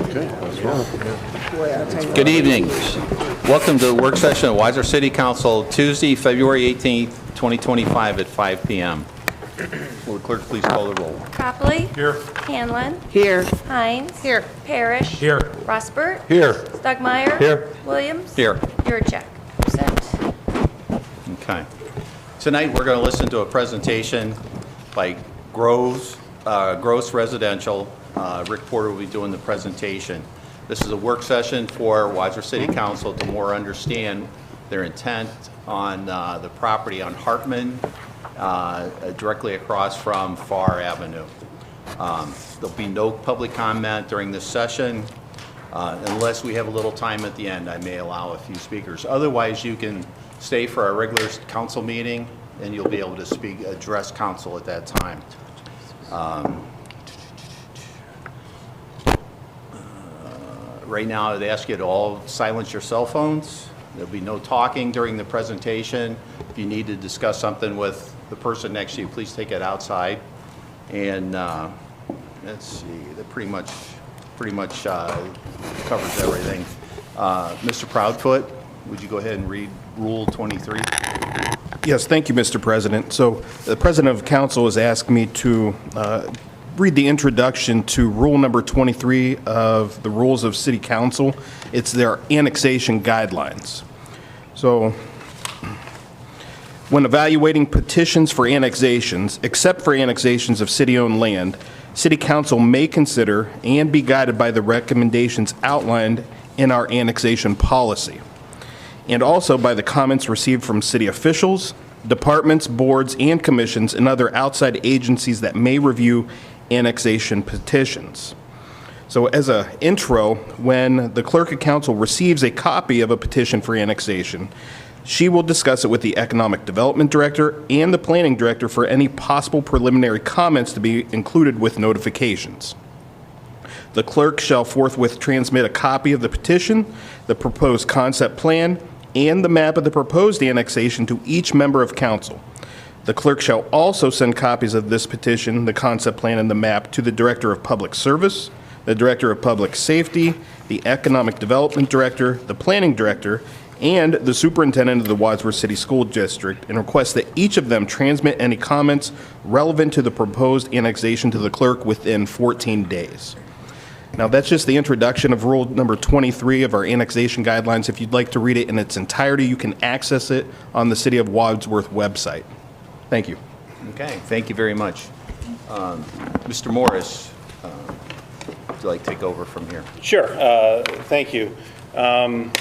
Good evening. Welcome to the work session of Wadsworth City Council, Tuesday, February 18th, 2025 at 5 p.m. Will the clerk please call the roll? Copley. Here. Hanlon. Here. Hines. Here. Parrish. Here. Rosbert. Here. Stugmeyer. Here. Williams. Here. Yurcheck. Present. Okay. Tonight we're going to listen to a presentation by Gross Residential. Rick Porter will be doing the presentation. This is a work session for Wadsworth City Council to more understand their intent on the property on Hartman, directly across from Farr Avenue. There'll be no public comment during this session. Unless we have a little time at the end, I may allow a few speakers. Otherwise, you can stay for our regular council meeting and you'll be able to address council at that time. Right now, I'd ask you to all silence your cell phones. There'll be no talking during the presentation. If you need to discuss something with the person next to you, please take it outside. And let's see, that pretty much covers everything. Mr. Proudfoot, would you go ahead and read Rule 23? Yes, thank you, Mr. President. So the President of Council has asked me to read the introduction to Rule number 23 of the Rules of City Council. It's their annexation guidelines. So when evaluating petitions for annexations, except for annexations of city-owned land, City Council may consider and be guided by the recommendations outlined in our annexation policy, and also by the comments received from city officials, departments, boards, and commissions, and other outside agencies that may review annexation petitions. So as an intro, when the clerk of council receives a copy of a petition for annexation, she will discuss it with the economic development director and the planning director for any possible preliminary comments to be included with notifications. The clerk shall forthwith transmit a copy of the petition, the proposed concept plan, and the map of the proposed annexation to each member of council. The clerk shall also send copies of this petition, the concept plan, and the map to the Director of Public Service, the Director of Public Safety, the Economic Development Director, the Planning Director, and the Superintendent of the Wadsworth City School District, and request that each of them transmit any comments relevant to the proposed annexation to the clerk within 14 days. Now, that's just the introduction of Rule number 23 of our annexation guidelines. If you'd like to read it in its entirety, you can access it on the City of Wadsworth website. Thank you. Okay, thank you very much. Mr. Morris, would you like to take over from here? Sure. Thank you. About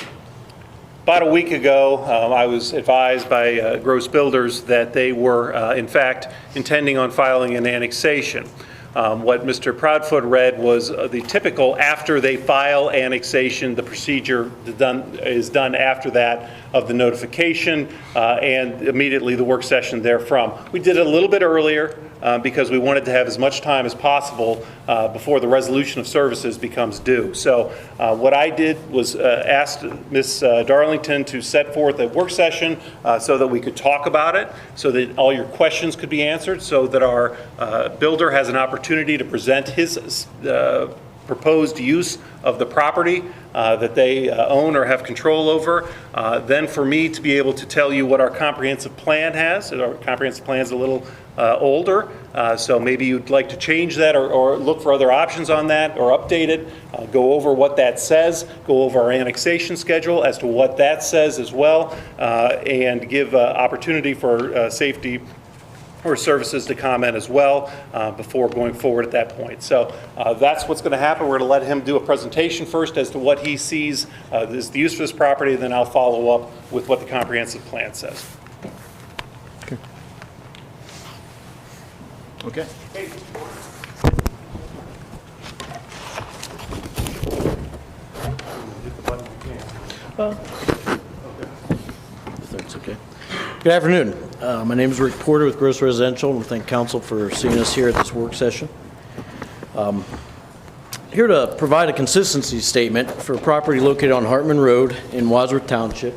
a week ago, I was advised by Gross Builders that they were, in fact, intending on filing an annexation. What Mr. Proudfoot read was the typical after they file annexation, the procedure is done after that of the notification and immediately the work session therefrom. We did it a little bit earlier because we wanted to have as much time as possible before the resolution of services becomes due. So what I did was asked Ms. Darlington to set forth a work session so that we could talk about it, so that all your questions could be answered, so that our builder has an opportunity to present his proposed use of the property that they own or have control over. Then for me to be able to tell you what our comprehensive plan has. Our comprehensive plan is a little older, so maybe you'd like to change that or look for other options on that or update it, go over what that says, go over our annexation schedule as to what that says as well, and give opportunity for safety or services to comment as well before going forward at that point. So that's what's going to happen. We're going to let him do a presentation first as to what he sees is the use for this property, and then I'll follow up with what the comprehensive plan says. Okay. If that's okay. Good afternoon. My name is Rick Porter with Gross Residential, and we thank Council for seeing us here at this work session. Here to provide a consistency statement for a property located on Hartman Road in Wadsworth Township.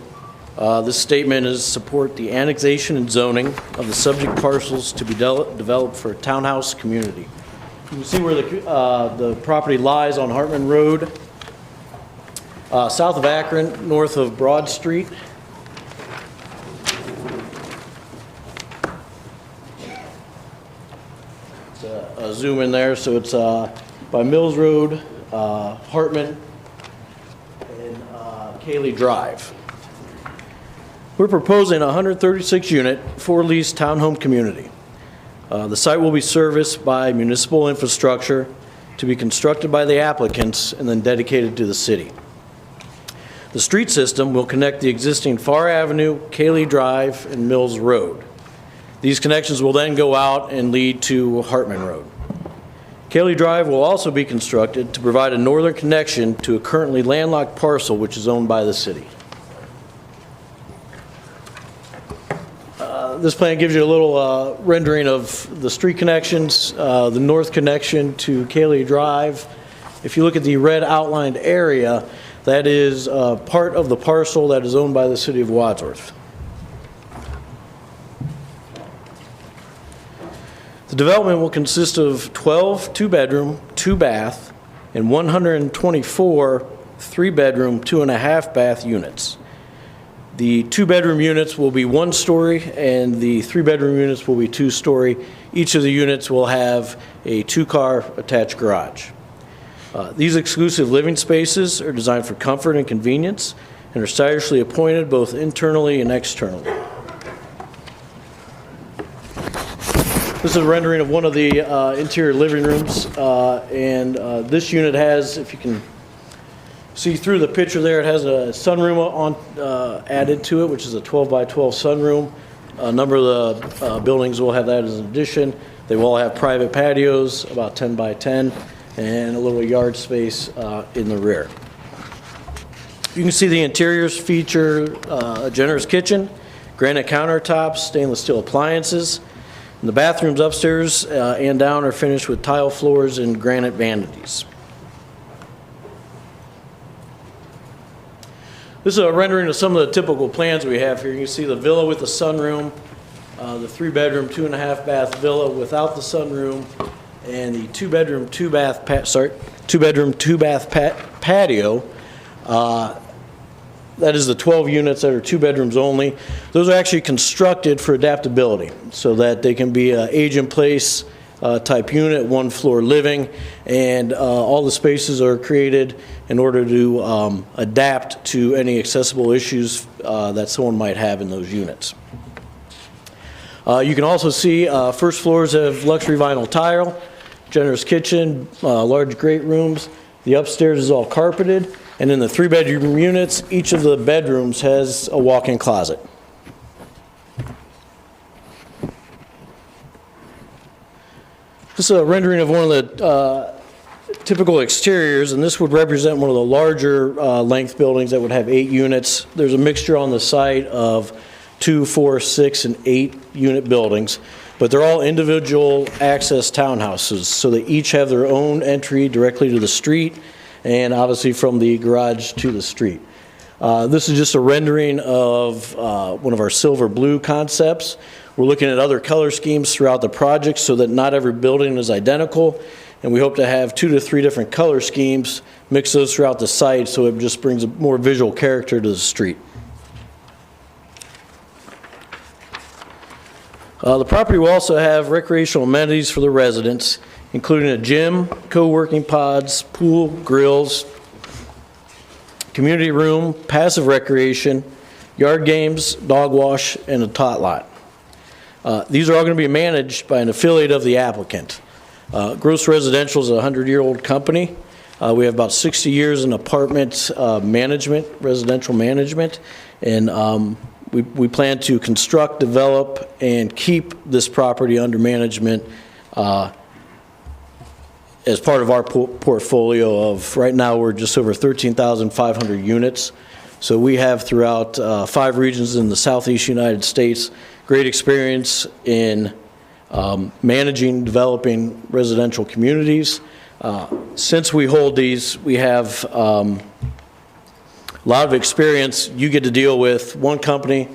This statement is to support the annexation and zoning of the subject parcels to be developed for a townhouse community. You can see where the property lies on Hartman Road, south of Akron, north of Broad Street. Zoom in there, so it's by Mills Road, Hartman, and Cayley Drive. We're proposing a 136-unit, for-lease townhome community. The site will be serviced by municipal infrastructure to be constructed by the applicants and then dedicated to the city. The street system will connect the existing Far Avenue, Cayley Drive, and Mills Road. These connections will then go out and lead to Hartman Road. Cayley Drive will also be constructed to provide a northern connection to a currently landlocked parcel which is owned by the city. This plan gives you a little rendering of the street connections, the north connection to Cayley Drive. If you look at the red outlined area, that is part of the parcel that is owned by the City of Wadsworth. The development will consist of 12 two-bedroom, two-bath, and 124 three-bedroom, two-and-a-half-bath units. The two-bedroom units will be one-story, and the three-bedroom units will be two-story. Each of the units will have a two-car attached garage. These exclusive living spaces are designed for comfort and convenience and are stylishly appointed both internally and externally. This is a rendering of one of the interior living rooms, and this unit has, if you can see through the picture there, it has a sunroom added to it, which is a 12 by 12 sunroom. A number of the buildings will have that as an addition. They will all have private patios, about 10 by 10, and a little yard space in the rear. You can see the interiors feature a generous kitchen, granite countertops, stainless steel appliances. And the bathrooms upstairs and down are finished with tile floors and granite vanities. This is a rendering of some of the typical plans we have here. You can see the villa with the sunroom, the three-bedroom, two-and-a-half-bath villa without the sunroom, and the two-bedroom, two-bath patio. That is the 12 units that are two bedrooms only. Those are actually constructed for adaptability so that they can be an age-in-place type unit, one-floor living, and all the spaces are created in order to adapt to any accessible issues that someone might have in those units. You can also see first floors have luxury vinyl tile, generous kitchen, large great rooms. The upstairs is all carpeted, and in the three-bedroom units, each of the bedrooms has a walk-in closet. This is a rendering of one of the typical exteriors, and this would represent one of the larger length buildings that would have 8 units. There's a mixture on the site of 2, 4, 6, and 8 unit buildings, but they're all individual access townhouses, so they each have their own entry directly to the street and obviously from the garage to the street. This is just a rendering of one of our silver blue concepts. We're looking at other color schemes throughout the project so that not every building is identical, and we hope to have 2 to 3 different color schemes, mix those throughout the site so it just brings a more visual character to the street. The property will also have recreational amenities for the residents, including a gym, co-working pods, pool, grills, community room, passive recreation, yard games, dog wash, and a tot lot. These are all going to be managed by an affiliate of the applicant. Gross Residential is a 100-year-old company. We have about 60 years in apartment management, residential management, and we plan to construct, develop, and keep this property under management as part of our portfolio of, right now, we're just over 13,500 units. So we have throughout 5 regions in the Southeast United States, great experience in managing, developing residential communities. Since we hold these, we have a lot of experience. You get to deal with one company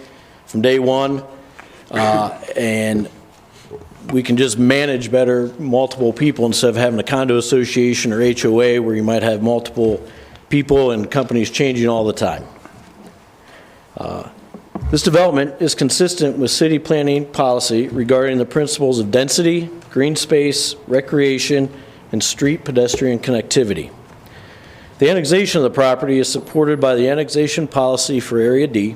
from day one, and we can just manage better multiple people instead of having a condo association or HOA where you might have multiple people and companies changing all the time. This development is consistent with city planning policy regarding the principles of density, green space, recreation, and street pedestrian connectivity. The annexation of the property is supported by the annexation policy for Area D.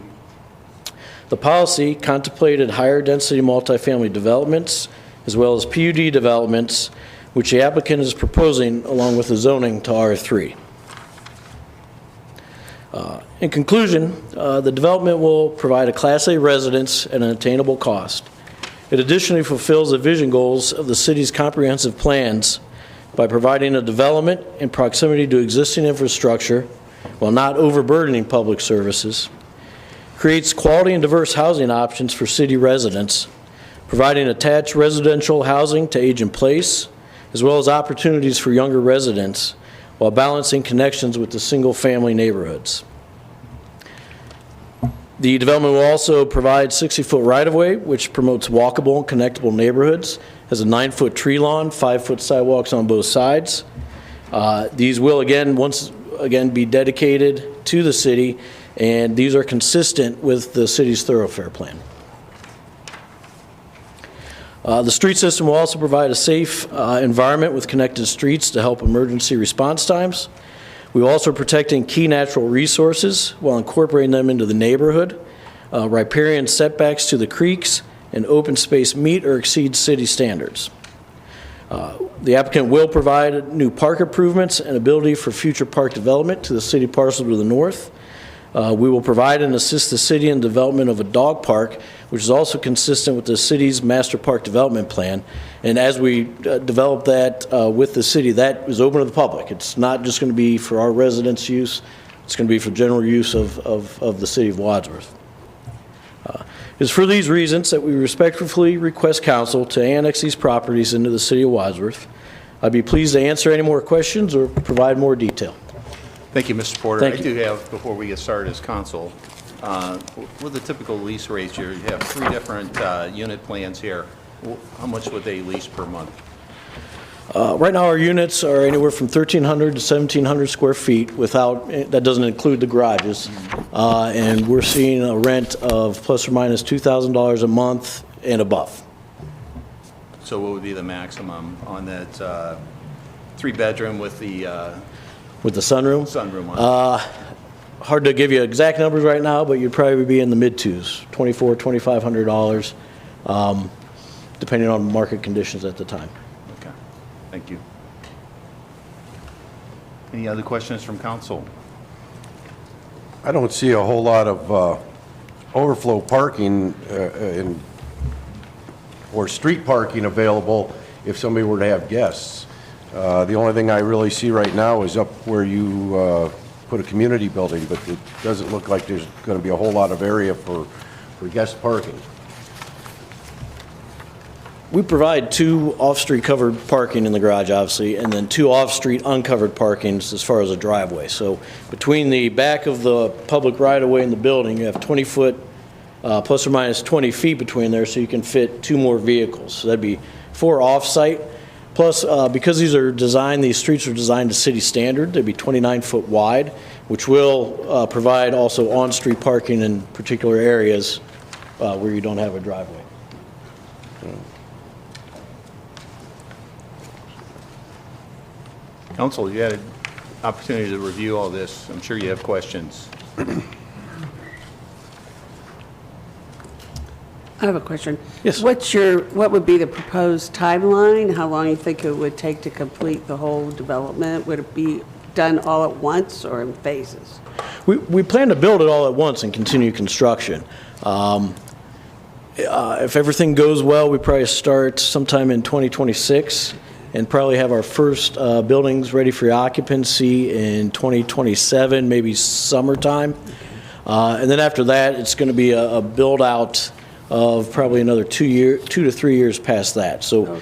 The policy contemplated higher density multifamily developments as well as PUD developments, which the applicant is proposing along with the zoning to R3. In conclusion, the development will provide a Class A residence at an attainable cost. It additionally fulfills the vision goals of the city's comprehensive plans by providing a development in proximity to existing infrastructure while not overburdening public services, creates quality and diverse housing options for city residents, providing attached residential housing to age in place, as well as opportunities for younger residents, while balancing connections with the single-family neighborhoods. The development will also provide 60-foot right-of-way, which promotes walkable and connectable neighborhoods, has a 9-foot tree lawn, 5-foot sidewalks on both sides. These will, once again, be dedicated to the city, and these are consistent with the city's thoroughfare plan. The street system will also provide a safe environment with connected streets to help emergency response times. We will also protecting key natural resources while incorporating them into the neighborhood. Riparian setbacks to the creeks and open space meet or exceed city standards. The applicant will provide new park improvements and ability for future park development to the city parcel to the north. We will provide and assist the city in development of a dog park, which is also consistent with the city's master park development plan. And as we develop that with the city, that is open to the public. It's not just going to be for our residents' use. It's going to be for general use of the city of Wadsworth. It is for these reasons that we respectfully request council to annex these properties into the city of Wadsworth. I'd be pleased to answer any more questions or provide more detail. Thank you, Mr. Porter. Thank I you. do have, before we get started as council, with the typical lease rates here, you have 3 different unit plans here. How much would they lease per month? Right now, our units are anywhere from 1,300 to 1,700 square feet without, that doesn't include the garages. And we're seeing a rent of plus or minus $2,000 a month and above. So what would be the maximum on that 3-bedroom with the With the sunroom? sunroom on it? Hard to give you exact numbers right now, but you'd probably be in the mid-twos, $2,400, $2,500, depending on market conditions at the time. Okay, thank you. Any other questions from council? I don't see a whole lot of overflow parking or street parking available if somebody were to have guests. The only thing I really see right now is up where you put a community building, but it doesn't look like there's going to be a whole lot of area for guest parking. We provide 2 off-street covered parking in the garage, obviously, and then 2 off-street uncovered parkings as far as a driveway. So between the back of the public right-of-way and the building, you have 20-foot, plus or minus 20 feet between there, so you can fit 2 more vehicles. So that'd be 4 off-site. Plus, because these streets are designed to city standard, they'd be 29-foot wide, which will provide also on-street parking in particular areas where you don't have a driveway. Council, you had an opportunity to review all this. I'm sure you have questions. I have a question. Yes. What would be the proposed timeline? How long you think it would take to complete the whole development? Would it be done all at once or in phases? We plan to build it all at once and continue construction. If everything goes well, we probably start sometime in 2026 and probably have our first buildings ready for occupancy in 2027, maybe summertime. And then after that, it's going to be a build-out of probably another 2 to 3 years past that. So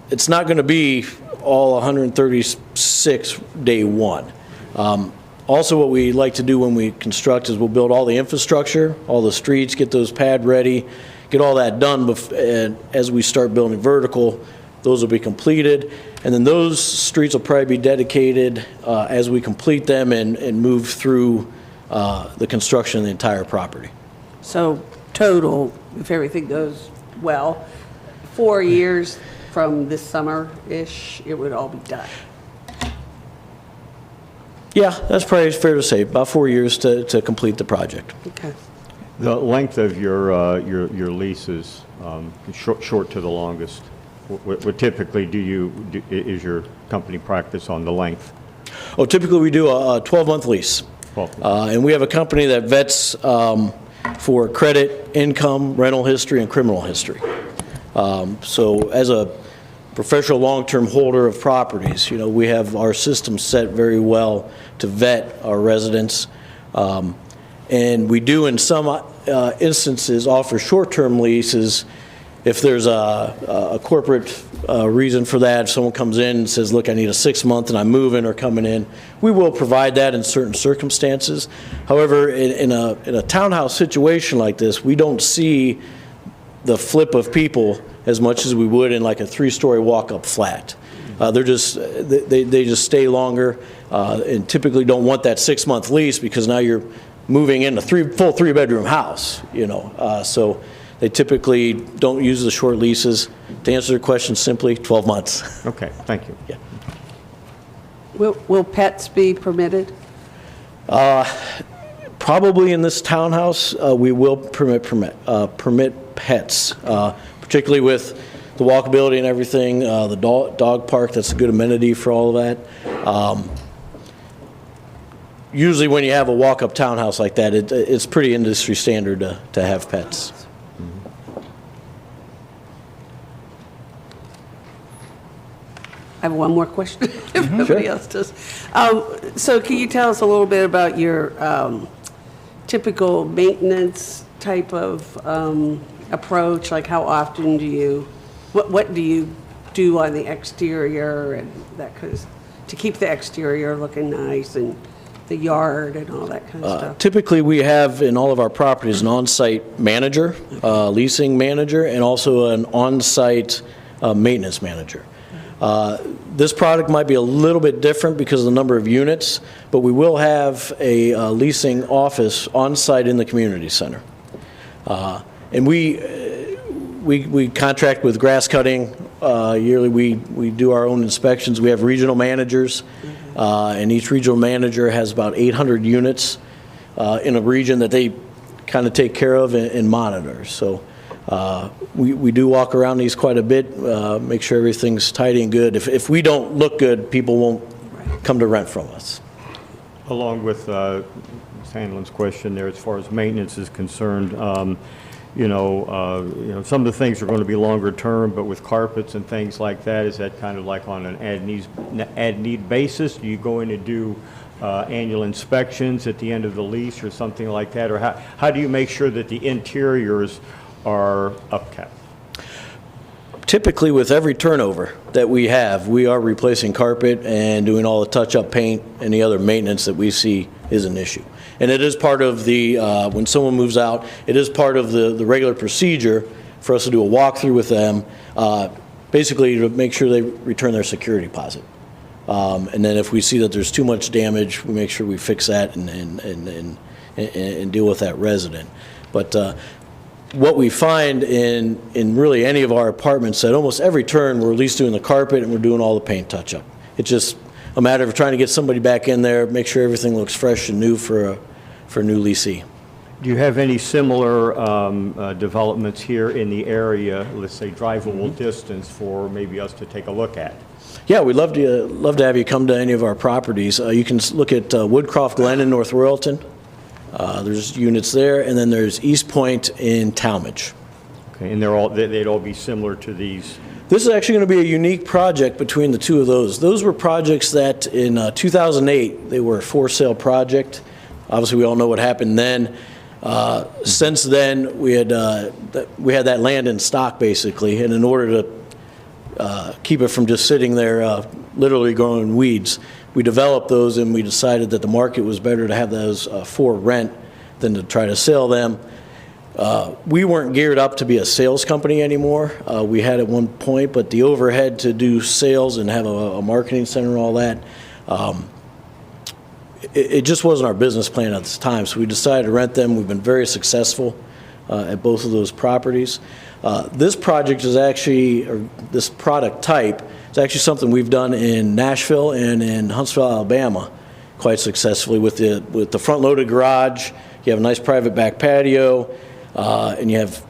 it's not going to be all 136 day one. Also, what we like to do when we construct is we'll build all the infrastructure, all the streets, get those pad ready, get all that done, and as we start building vertical, those will be completed. And then those streets will probably be dedicated as we complete them and move through the construction of the entire property. So total, if everything goes well, 4 years from this summer-ish, it would all be done. Yeah, that's probably fair to say, about 4 years to complete the project. Okay. The length of your leases, short to the longest, what typically is your company practice on the length? Oh, typically we do a 12-month lease. 12 And we have a company that vets for credit, income, rental history, and criminal history. So as a professional long-term holder of properties, you know, we have our system set very well to vet our residents. And we do, in some instances, offer short-term leases if there's a corporate reason for that. If someone comes in and says, look, I need a 6-month and I'm moving or coming in, we will provide that in certain circumstances. However, in a townhouse situation like this, we don't see the flip of people as much as we would in like a 3-story walk-up flat. They just stay longer and typically don't want that 6-month lease because now you're moving in a full 3-bedroom house, you know. So they typically don't use the short leases. To answer your question simply, 12 months. Okay, thank you. Yeah. Will pets be permitted? Probably in this townhouse, we will permit pets, particularly with the walkability and everything, the dog park, that's a good amenity for all of that. Usually when you have a walk-up townhouse like that, it's pretty industry standard to have pets. I have one more question, if everybody else does. So can you tell us a little bit about your typical maintenance type of approach? Like how often do you, what do you do on the exterior and that kind of, to keep the exterior looking nice and the yard and all that kind of stuff? Typically, we have in all of our properties an on-site manager, leasing manager, and also an on-site maintenance manager. This product might be a little bit different because of the number of units, but we will have a leasing office on-site in the community center. And we contract with grass cutting yearly. We do our own inspections. We have regional managers, and each regional manager has about 800 units in a region that they kind of take care of and monitor. So we do walk around these quite a bit, make sure everything's tidy and good. If we don't look good, people won't come to rent from us. Along with Ms. Hanlon's question there, as far as maintenance is concerned, you know, some of the things are going to be longer term, but with carpets and things like that, is that kind of like on an as-need basis? Do you go in and do annual inspections at the end of the lease or something like that? Or how do you make sure that the interiors are upkept? Typically, with every turnover that we have, we are replacing carpet and doing all the touch-up paint and the other maintenance that we see is an issue. And it is part of the, when someone moves out, it is part of the regular procedure for us to do a walkthrough with them, basically to make sure they return their security deposit. And then if we see that there's too much damage, we make sure we fix that and deal with that resident. But what we find in really any of our apartments, at almost every turn, we're at least doing the carpet and we're doing all the paint touch-up. It's just a matter of trying to get somebody back in there, make sure everything looks fresh and new for a new leasee. Do you have any similar developments here in the area, let's say drivable distance, for maybe us to take a look at? Yeah, we'd love to have you come to any of our properties. You can look at Woodcroft Glen in North Royalton. There's units there, and then there's East Point in Talmadge. Okay, and they'd all be similar to these? This is actually going to be a unique project between the two of those. Those were projects that in 2008, they were a for-sale project. Obviously, we all know what happened then. Since then, we had that land in stock, basically, and in order to keep it from just sitting there, literally growing weeds, we developed those, and we decided that the market was better to have those for rent than to try to sell them. We weren't geared up to be a sales company anymore. We had at one point, but the overhead to do sales and have a marketing center and all that, it just wasn't our business plan at this time, so we decided to rent them. We've been very successful at both of those properties. This project is actually, or this product type, is actually something we've done in Nashville and in Huntsville, Alabama, quite successfully with the front-loaded garage. You have a nice private back patio, and you have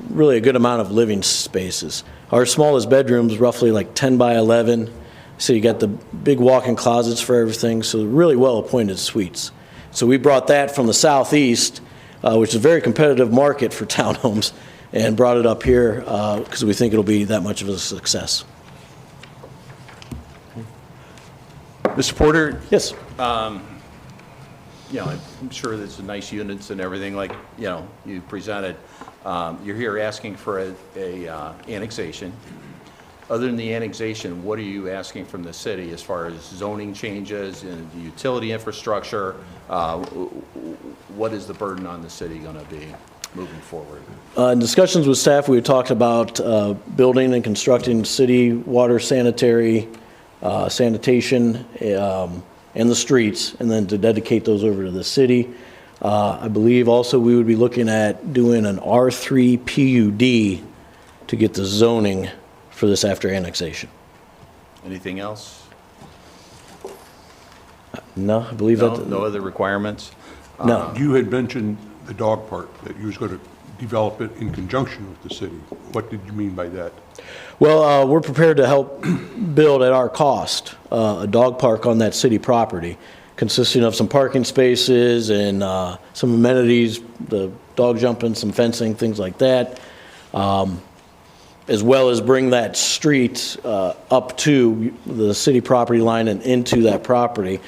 really a good amount of living spaces. Our smallest bedroom is roughly like 10 by 11, so you got the big walk-in closets for everything, so really well-appointed suites. So we brought that from the southeast, which is a very competitive market for townhomes, and brought it up here because we think it'll be that much of a success. Mr. Porter, Yes. you know, I'm sure there's some nice units and everything like, you know, you presented. You're here asking for a annexation. Other than the annexation, what are you asking from the city as far as zoning changes and the utility infrastructure? What is the burden on the city going to be moving forward? In discussions with staff, we had talked about building and constructing city water sanitary, sanitation, and the streets, and then to dedicate those over to the city. I believe also we would be looking at doing an R3 PUD to get the zoning for this after annexation. Anything else? No, I believe No, that. no other requirements? No. You had mentioned the dog park, that you was going to develop it in conjunction with the city. What did you mean by that? Well, we're prepared to help build at our cost a dog park on that city property, consisting of some parking spaces and some amenities, the dog jumping, some fencing, things like that, as well as bring that street up to the city property line and into that property.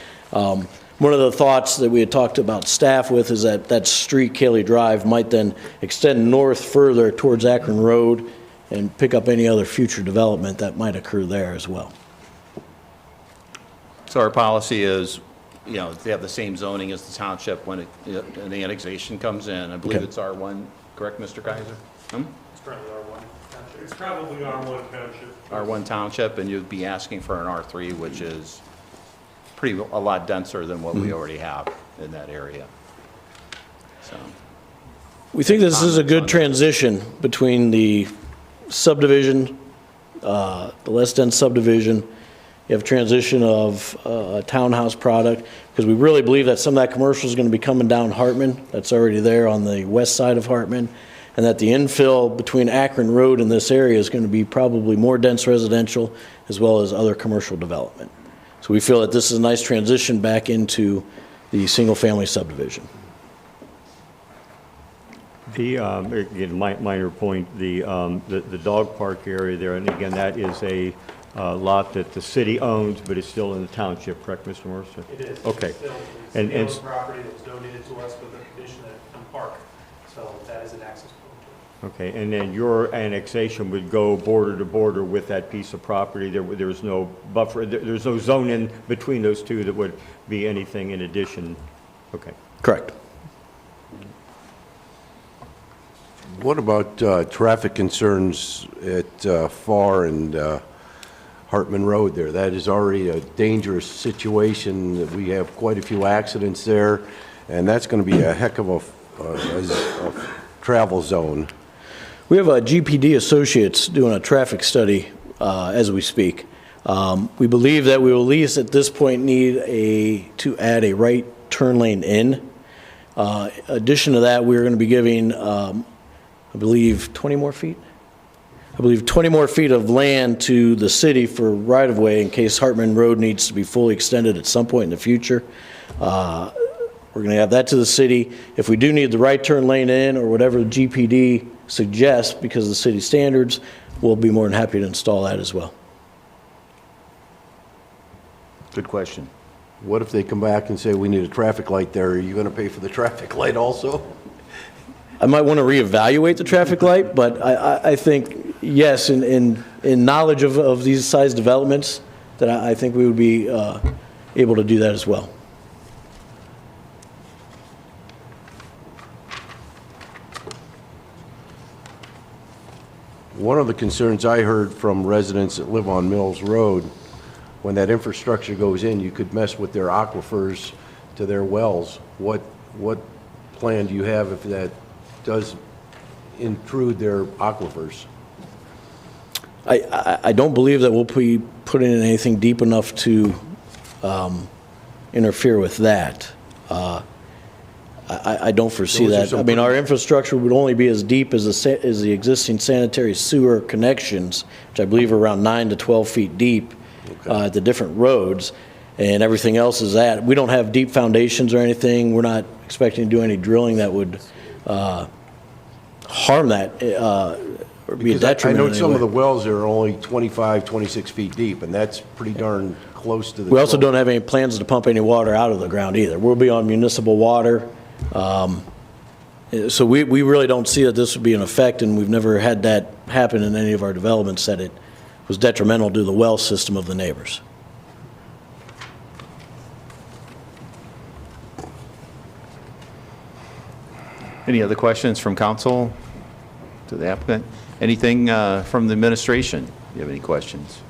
One of the thoughts that we had talked about staff with is that that street, Cayley Drive, might then extend north further towards Akron Road and pick up any other future development that might occur there as well. So our policy is, you know, they have the same zoning as the township when an annexation comes in. I believe Okay. it's R1, correct, Mr. Kaiser? It's currently R1 township. It's probably R1 township. R1 township, and you'd be asking for an R3, which is a lot denser than what we already have in that area. So, We think this is a good transition between the subdivision, the less dense subdivision. You have transition of a townhouse product, because we really believe that some of that commercial is going to be coming down Hartman. That's already there on the west side of Hartman. And that the infill between Akron Road and this area is going to be probably more dense residential as well as other commercial development. So we feel that this is a nice transition back into the single-family subdivision. The, again, minor point, the dog park area there, and again, that is a lot that the city owns, but it's still in the township, correct, Mr. Mercer? It is. Okay. It's still And- and- city-owned property that was donated to us with the condition that it become park. So that is an access point to it. Okay, and then your annexation would go border to border with that piece of property? There's no buffer, there's no zone in between those two that would be anything in addition? Okay. Correct. What about traffic concerns at Farr and Hartman Road there? That is already a dangerous situation. We have quite a few accidents there, and that's going to be a heck of a travel zone. We have a GPD Associates doing a traffic study as we speak. We believe that we will at least at this point need to add a right turn lane in. Addition to that, we're going to be giving, I believe, 20 more feet? I believe 20 more feet of land to the city for right-of-way in case Hartman Road needs to be fully extended at some point in the future. We're going to have that to the city. If we do need the right turn lane in or whatever the GPD suggests because of the city standards, we'll be more than happy to install that as well. good question. What if they come back and say, we need a traffic light there? Are you going to pay for the traffic light also? I might want to reevaluate the traffic light, but I think, yes, in knowledge of these size developments, that I think we would be able to do that as well. One of the concerns I heard from residents that live on Mills Road, when that infrastructure goes in, you could mess with their aquifers to their wells. What plan do you have if that does intrude their aquifers? I don't believe that we'll be putting in anything deep enough to interfere with that. I don't foresee Those are that. some I mean, our infrastructure would only be as deep as the existing sanitary sewer connections, which I believe are around 9 to 12 feet deep at the different roads, and everything else is that. We don't have deep foundations or anything. We're not expecting to do any drilling that would harm that or be a Because detriment. I in know any some way. of the wells are only 25, 26 feet deep, and that's pretty darn close to the... We also 12. don't have any plans to pump any water out of the ground either. We'll be on municipal water. So we really don't see that this would be an effect, and we've never had that happen in any of our developments, that it was detrimental to the well system of the neighbors. Any other questions from council to the applicant? Anything from the administration? Do you have any questions?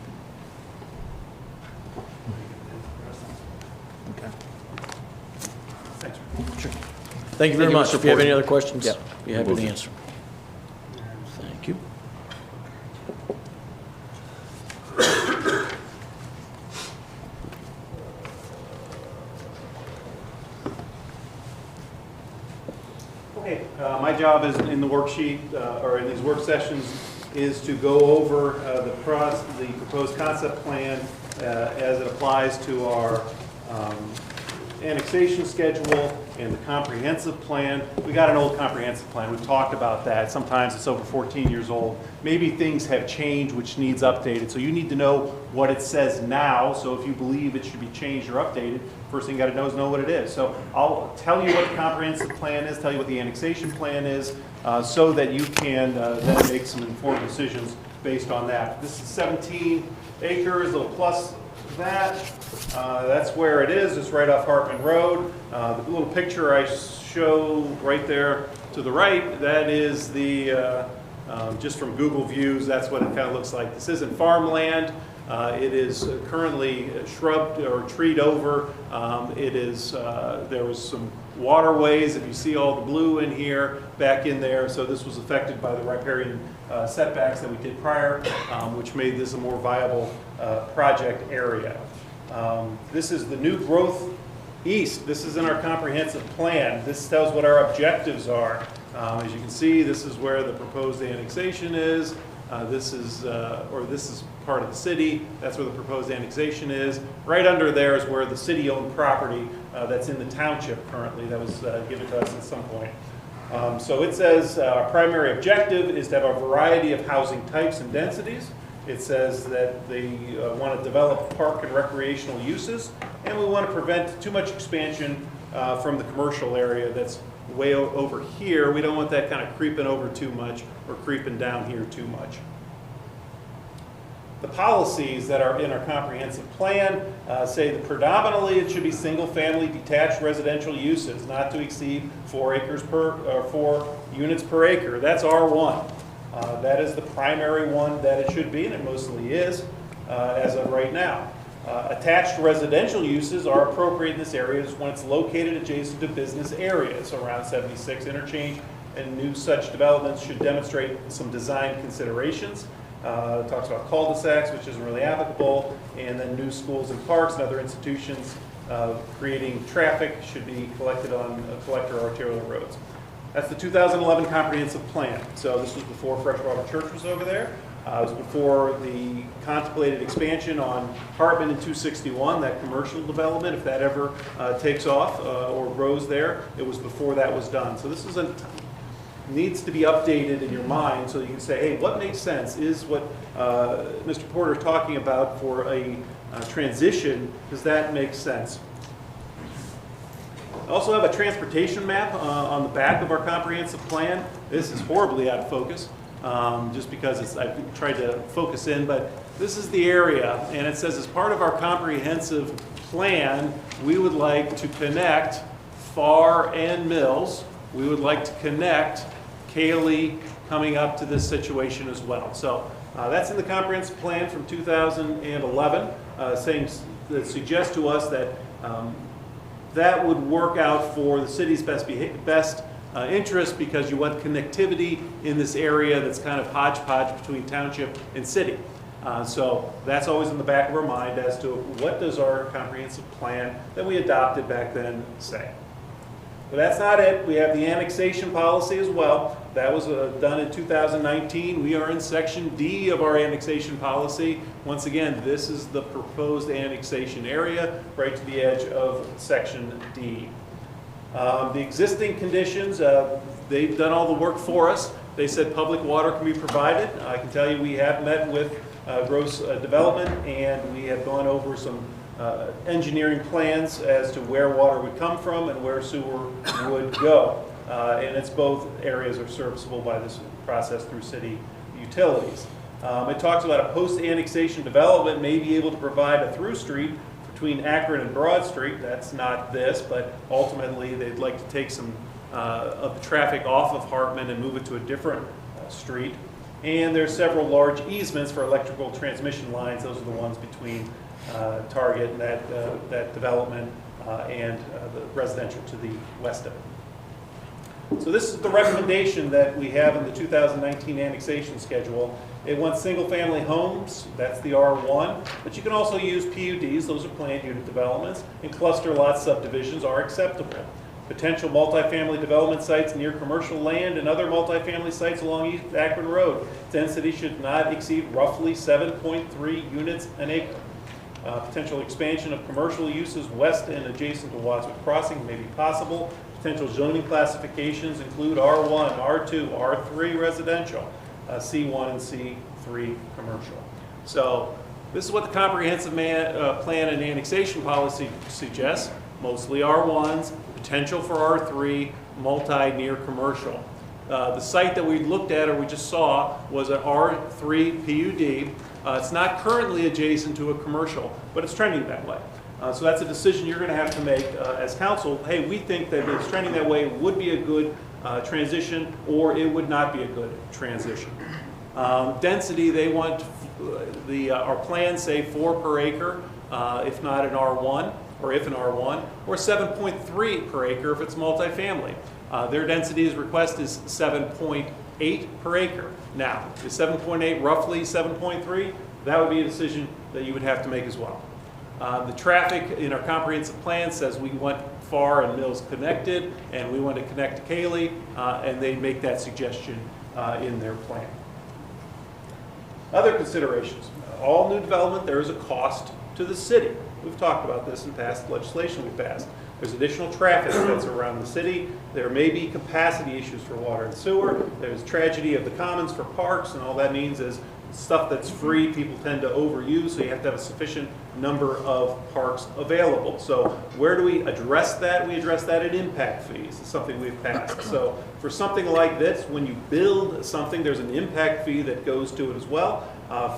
Thank you very Thank you, much. Mr. If you have any Porter. other questions, Yep. be happy Will to do. answer. Thank you. Okay, my job is in the worksheet, or in these work sessions, is to go over the proposed concept plan as it applies to our annexation schedule and the comprehensive plan. We got an old comprehensive plan. We've talked about that. Sometimes it's over 14 years old. Maybe things have changed, which needs updated. So you need to know what it says now. So if you believe it should be changed or updated, first thing you got to know what it is. So I'll tell you what the comprehensive plan is, tell you what the annexation plan is, so that you can then make some informed decisions based on that. This is 17 acres, little plus that. That's where it is. It's right off Hartman Road. The little picture I show right there to the right, that is the, just from Google Views, that's what it kind of looks like. This isn't farmland. It is currently shrubbed or treed over. There was some waterways, if you see all the blue in here, back in there. So this was affected by the riparian setbacks that we did prior, which made this a more viable project area. This is the new growth east. This is in our comprehensive plan. This tells what our objectives are. As you can see, this is where the proposed annexation is. This is part of the city. That's where the proposed annexation is. Right under there is where the city-owned property that's in the township currently that was given to us at some point. So it says our primary objective is to have a variety of housing types and densities. It says that they want to develop park and recreational uses, and we want to prevent too much expansion from the commercial area that's way over here. We don't want that kind of creeping over too much or creeping down here too much. The policies that are in our comprehensive plan say that predominantly it should be single-family detached residential uses, not to exceed 4 units per acre. That's R1. That is the primary one that it should be, and it mostly is as of right now. Attached residential uses are appropriate in this area when it's located adjacent to business areas. Around 76 interchange and new such developments should demonstrate some design considerations. It talks about cul-de-sacs, which isn't really applicable, and then new schools and parks and other institutions creating traffic should be collected on collector arterial roads. That's the 2011 comprehensive plan. So this was before Freshwater Church was over there. It was before the contemplated expansion on Hartman and 261, that commercial development, if that ever takes off or grows there. It was before that was done. So this needs to be updated in your mind so you can say, hey, what makes sense? Is what Mr. Porter is talking about for a transition, does that make sense? I also have a transportation map on the back of our comprehensive plan. This is horribly out of focus, just because I've tried to focus in, but this is the area, and it says as part of our comprehensive plan, we would like to connect Farr and Mills. We would like to connect Kaylee coming up to this situation as well. So that's in the comprehensive plan from 2011, that suggests to us that that would work out for the city's best interest, because you want connectivity in this area that's kind of hodgepodge between township and city. So that's always in the back of our mind as to what does our comprehensive plan that we adopted back then say. But that's not it. We have the annexation policy as well. That was done in 2019. We are in section D of our annexation policy. Once again, this is the proposed annexation area right to the edge of section D. The existing conditions, they've done all the work for us. They said public water can be provided. I can tell you we have met with Gross Development, and we have gone over some engineering plans as to where water would come from and where sewer would go. And it's both areas are serviceable by this process through city utilities. It talks about a post-annexation development may be able to provide a through street between Akron and Broad Street. That's not this, but ultimately they'd like to take some of the traffic off of Hartman and move it to a different street. And there's several large easements for electrical transmission lines. Those are the ones between Target and that development and the residential to the west of it. So this is the recommendation that we have in the 2019 annexation schedule. It wants single-family homes, that's the R1, but you can also use PUDs, those are planned unit developments, and cluster lot subdivisions are acceptable. Potential multifamily development sites near commercial land and other multifamily sites along East Akron Road. Density should not exceed roughly 7.3 units an acre. Potential expansion of commercial uses west and adjacent to Wadsworth Crossing may be possible. Potential zoning classifications include R1, R2, R3 residential, C1 and C3 commercial. So this is what the comprehensive plan and annexation policy suggests. Mostly R1s, potential for R3, multi-near commercial. The site that we looked at or we just saw was an R3 PUD. It's not currently adjacent to a commercial, but it's trending that way. So that's a decision you're going to have to make as council. Hey, we think that it's trending that way would be a good transition, or it would not be a good transition. Density, they want our plans say 4 per acre, if not an R1, or if an R1, or 7.3 per acre if it's multifamily. Their density's request is 7.8 per acre. Now, is 7.8 roughly 7.3? That would be a decision that you would have to make as well. The traffic in our comprehensive plan says we want FAR and Mills connected, and we want to connect to Kaylee, and they make that suggestion in their plan. Other considerations. All new development, there is a cost to the city. We've talked about this in past legislation we passed. There's additional traffic that's around the city. There may be capacity issues for water and sewer. There's tragedy of the commons for parks, and all that means is stuff that's free, people tend to overuse, so you have to have a sufficient number of parks available. So where do we address that? We address that in impact fees. It's something we've passed. So for something like this, when you build something, there's an impact fee that goes to it as well.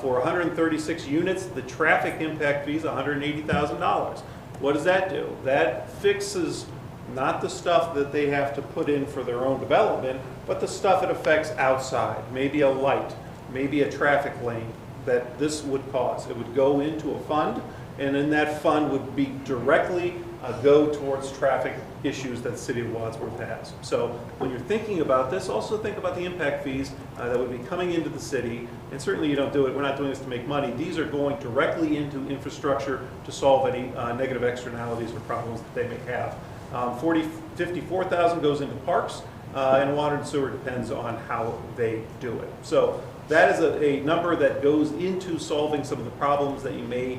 For 136 units, the traffic impact fee is $180,000. What does that do? That fixes not the stuff that they have to put in for their own development, but the stuff it affects outside. Maybe a light, maybe a traffic lane that this would cause. It would go into a fund, and in that fund would be directly go towards traffic issues that the City of Wadsworth has. So when you're thinking about this, also think about the impact fees that would be coming into the city. And certainly you don't do it, we're not doing this to make money. These are going directly into infrastructure to solve any negative externalities or problems that they may have. $54,000 goes into parks, and water and sewer depends on how they do it. So that is a number that goes into solving some of the problems that you may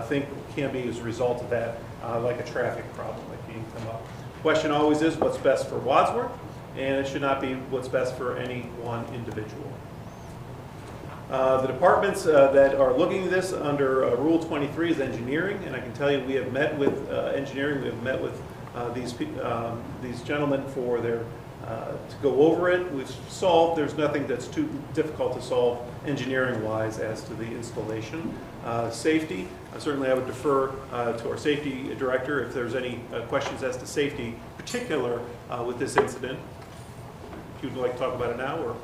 think can be as a result of that, like a traffic problem that can come up. Question always is what's best for Wadsworth, and it should not be what's best for any one individual. The departments that are looking at this under Rule 23 is engineering, and I can tell you we have met with engineering, we have met with these gentlemen for their to go over it. We've solved, there's nothing that's too difficult to solve engineering-wise as to the installation. Safety, certainly I would defer to our safety director if there's any questions as to safety, particular with this incident. you'd like to talk about it now, or?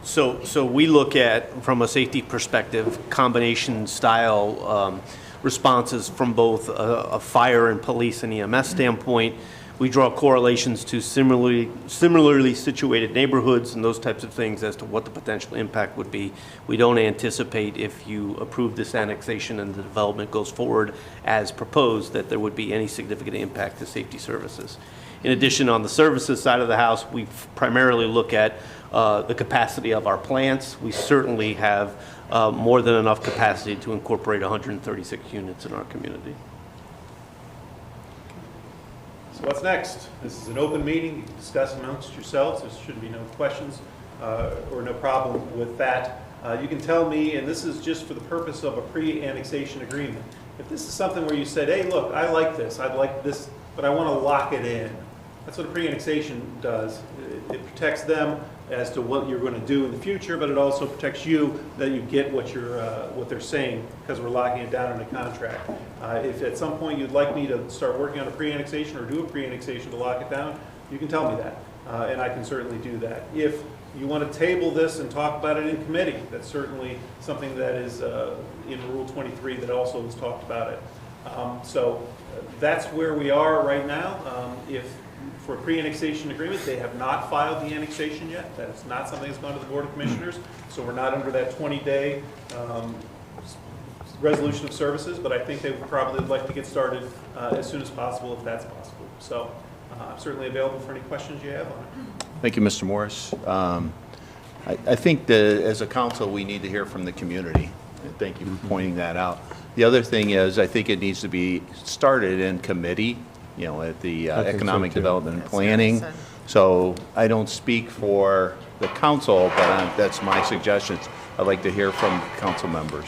So we look at, from a safety perspective, combination style responses from both a fire and police and EMS standpoint. We draw correlations to similarly situated neighborhoods and those types of things as to what the potential impact would be. We don't anticipate, if you approve this annexation and the development goes forward as proposed, that there would be any significant impact to safety services. In addition, on the services side of the house, we primarily look at the capacity of our plants. We certainly have more than enough capacity to incorporate 136 units in our community. So what's next? This is an open meeting. You can discuss amongst yourselves. There should be no questions or no problem with that. You can tell me, and this is just for the purpose of a pre-annexation agreement. If this is something where you said, hey, look, I like this, I'd like this, but I want to lock it in. That's what a pre-annexation does. It protects them as to what you're going to do in the future, but it also protects you that you get what they're saying, because we're locking it down in a contract. If at some point you'd like me to start working on a pre-annexation or do a pre-annexation to lock it down, you can tell me that, and I can certainly do that. If you want to table this and talk about it in committee, that's certainly something that is in Rule 23 that also has talked about it. So that's where we are right now. For a pre-annexation agreement, they have not filed the annexation yet. That is not something that's gone to the Board of Commissioners, so we're not under that 20-day resolution of services, but I think they would probably like to get started as soon as possible, if that's possible. So I'm certainly available for any questions you have on it. Thank you, Mr. Morris. I think that as a council, we need to hear from the community, and thank you for pointing that out. The other thing is, I think it needs to be started in committee, you know, at the Economic Development and Planning. So I don't speak for the council, but that's my suggestions. I'd like to hear from council members.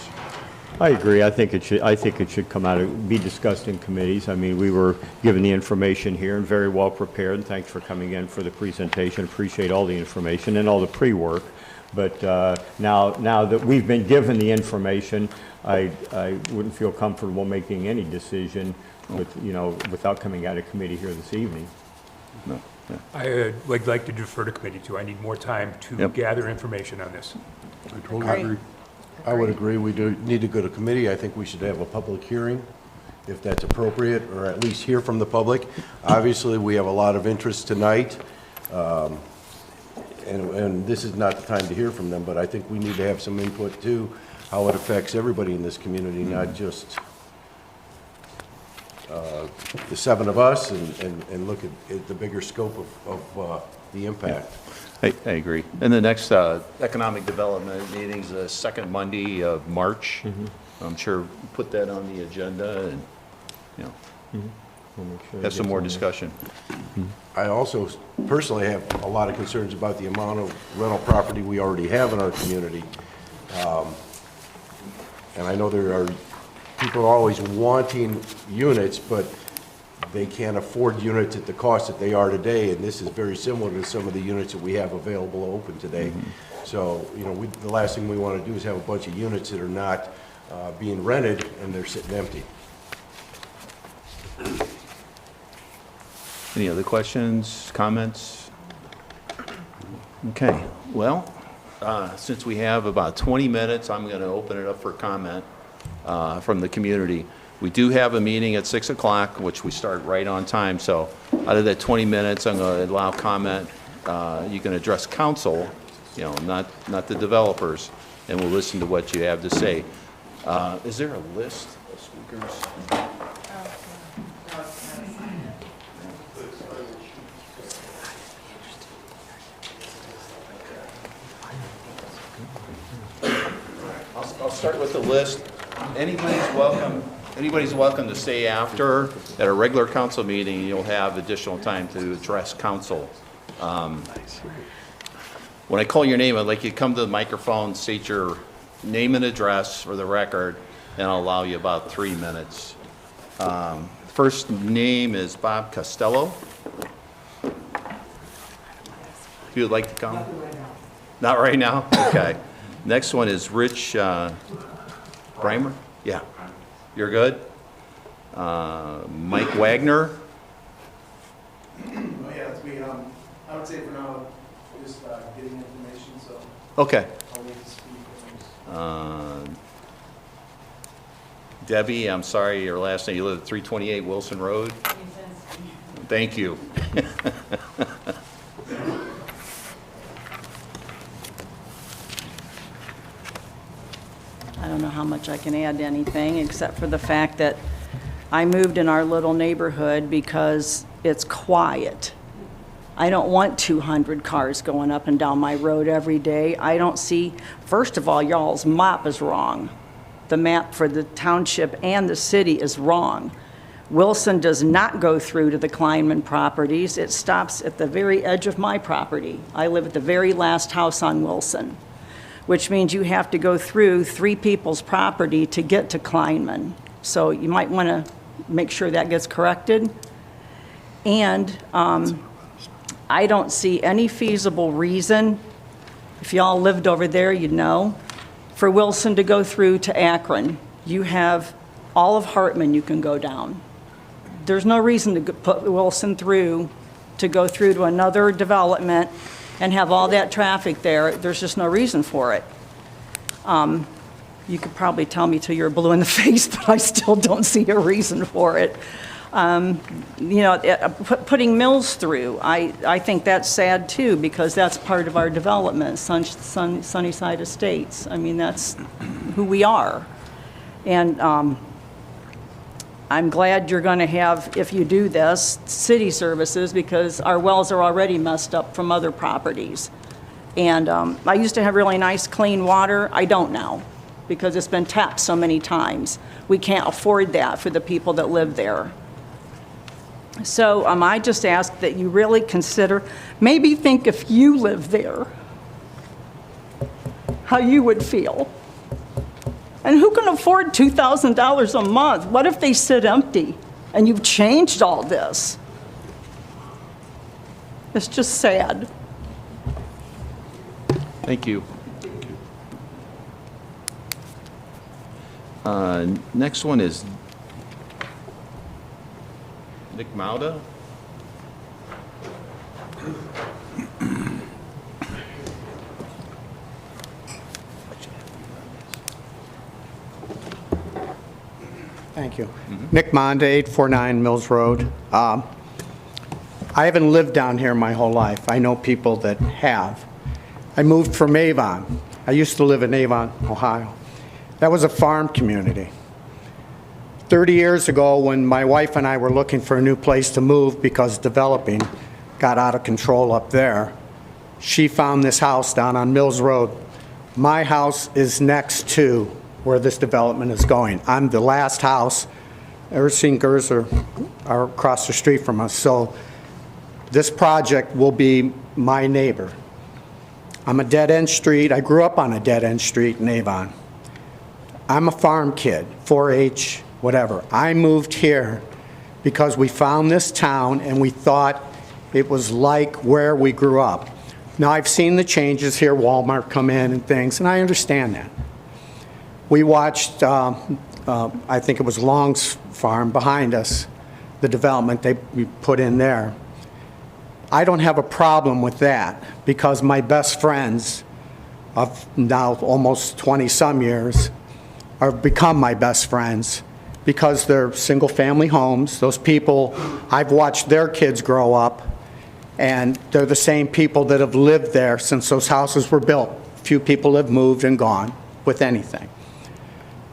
I agree. I think it should come out and be discussed in committees. I mean, we were given the information here and very well prepared, and thanks for coming in for the presentation. Appreciate all the information and all the pre-work. But now that we've been given the information, I wouldn't feel comfortable making any decision without coming out of committee here this evening. No. Yeah. I would like to defer to committee too. I need more time to gather information on this. I totally agree. I would agree. We do need to go to committee. I think we should have a public hearing, if that's appropriate, or at least hear from the public. Obviously, we have a lot of interest tonight, and this is not the time to hear from them, but I think we need to have some input too, how it affects everybody in this community, not just the seven of us, and look at the bigger scope of the impact. I agree. And the next economic development meeting is the second Monday of March. I'm sure put that on the agenda and, We'll make sure have some more discussion. I also personally have a lot of concerns about the amount of rental property we already have in our community. And I know there are people always wanting units, but they can't afford units at the cost that they are today, and this is very similar to some of the units that we have available open today. So, the last thing we want to do is have a bunch of units that are not being rented and they're sitting empty. Any other questions, comments? Okay, well, since we have about 20 minutes, I'm going to open it up for comment from the community. We do have a meeting at 6 o'clock, which we start right on time. So out of that 20 minutes, I'm going to allow comment. You can address council, not the developers, and we'll listen to what you have to say. Is there a list of speakers? I'll start with the list. Anybody's welcome to stay after. At a regular council meeting, you'll have additional time to address council. When I call your name, I'd like you to come to the microphone, state your name and address for the record, and I'll allow you about 3 minutes. First name is Bob Costello. If you would like to come. Not right now? Okay. Next one is Rich Breimer. Yeah. You're good? Mike Wagner. Oh, yeah, it's me. I would say for now, Okay. Debbie, I'm sorry, your last name, you live at 328 Wilson Road? Thank you. I don't know how much I can add to anything, except for the fact that I moved in our little neighborhood because it's quiet. I don't want 200 cars going up and down my road every day. I don't see, first of all, y'all's map is wrong. The map for the township and the city is wrong. Wilson does not go through to the Kleinman properties. It stops at the very edge of my property. I live at the very last house on Wilson, which means you have to go through 3 people's property to get to Kleinman. So you might want to make sure that gets corrected. And I don't see any feasible reason, if y'all lived over there, you'd know, for Wilson to go through to Akron. You have all of Hartman you can go down. There's no reason to put Wilson through, to go through to another development and have all that traffic there. There's just no reason for it. You could probably tell me till you're blue in the face, but I still don't see a reason for it. Putting mills through, I think that's sad too, because that's part of our development, Sunnyside Estates. I mean, that's who we are. And I'm glad you're going to have, if you do this, city services, because our wells are already messed up from other properties. And I used to have really nice, clean water. I don't now, because it's been tapped so many times. We can't afford that for the people that live there. So I just ask that you really consider, maybe think if you lived there, how you would feel. And who can afford $2,000 a month? What if they sit empty and you've changed all this? It's just sad. Thank you. Next one is Nick Mauda. Thank you. Nick Monda, 849 Mills Road. I haven't lived down here my whole life. I know people that have. I moved from Avon. I used to live in Avon, Ohio. That was a farm community. 30 years ago, when my wife and I were looking for a new place to move because developing got out of control up there, she found this house down on Mills Road. My house is next to where this development is going. I'm the last house. Sinkers are across the street from us. So this project will be my neighbor. I'm a dead-end street. I grew up on a dead-end street in Avon. I'm a farm kid, 4-H, whatever. I moved here because we found this town and we thought it was like where we grew up. Now, I've seen the changes here, Walmart come in and things, and I understand that. We watched, I think it was Long's farm behind us, the development we put in there. I don't have a problem with that because my best friends of now almost 20-some years have become my best friends because they're single-family homes. Those people, I've watched their kids grow up, and they're the same people that have lived there since those houses were built. Few people have moved and gone with anything.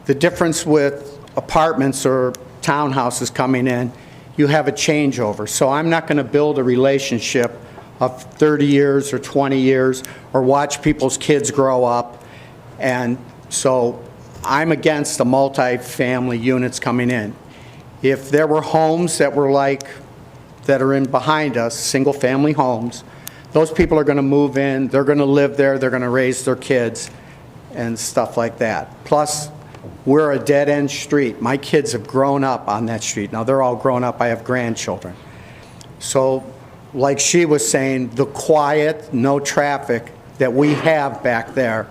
The difference with apartments or townhouses coming in, you have a changeover. So I'm not going to build a relationship of 30 years or 20 years or watch people's kids grow up. And so I'm against the multi-family units coming in. If there were homes that were like, that are in behind us, single-family homes, those people are going to move in, they're going to live there, they're going to raise their kids and stuff like that. Plus, we're a dead-end street. My kids have grown up on that street. Now, they're all grown up. I have grandchildren. So, like she was saying, the quiet, no traffic that we have back there,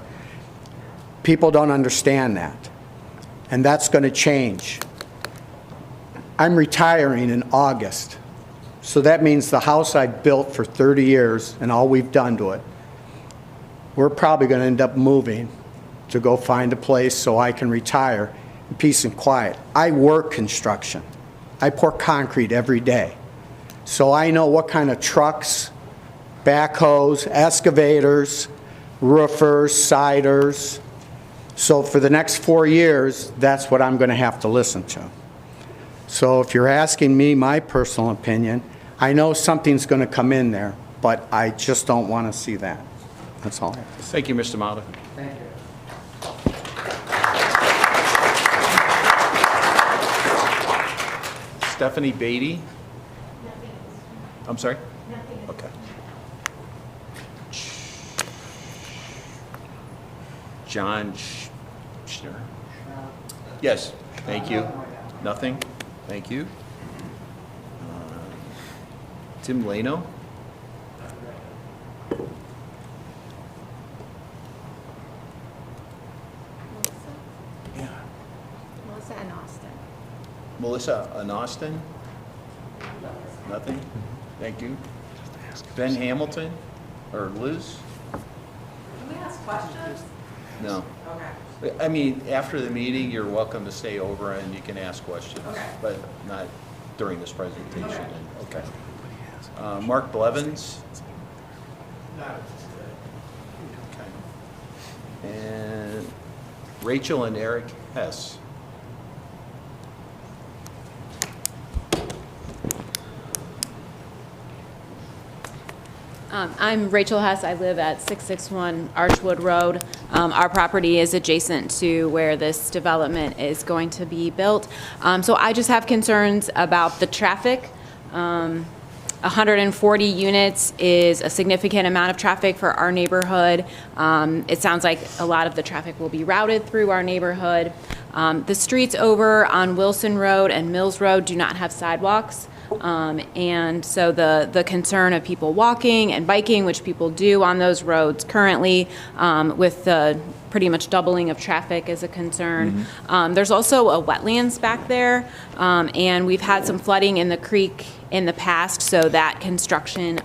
people don't understand that. And that's going to change. I'm retiring in August. So that means the house I built for 30 years and all we've done to it, we're probably going to end up moving to go find a place so I can retire in peace and quiet. I work construction. I pour concrete every day. So I know what kind of trucks, backhoes, excavators, roofers, siders. So for the next 4 years, that's what I'm going to have to listen to. So if you're asking me my personal opinion, I know something's going to come in there, but I just don't want to see that. That's all I have to say. Thank you, Mr. Mata. Thank you. Stephanie Beatty? I'm sorry? Okay. John Schner? Yes, thank you. Nothing? Thank you. Tim Leno? Yeah. Melissa and Austin. Melissa and Austin? Nothing? Thank you. Ben Hamilton or Liz? Can we ask questions? No. Okay. I mean, after the meeting, you're welcome to stay over and you can ask questions. Okay. But not during this presentation. Okay. Mark Blevins? Okay. And Rachel and Eric Hess? I'm Rachel Hess. I live at 661 Archwood Road. Our property is adjacent to where this development is going to be built. So I just have concerns about the traffic. 140 units is a significant amount of traffic for our neighborhood. It sounds like a lot of the traffic will be routed through our neighborhood. The streets over on Wilson Road and Mills Road do not have sidewalks. And so the concern of people walking and biking, which people do on those roads currently, with the pretty much doubling of traffic is a concern. There's also a wetlands back there, and we've had some flooding in the creek in the past, so that construction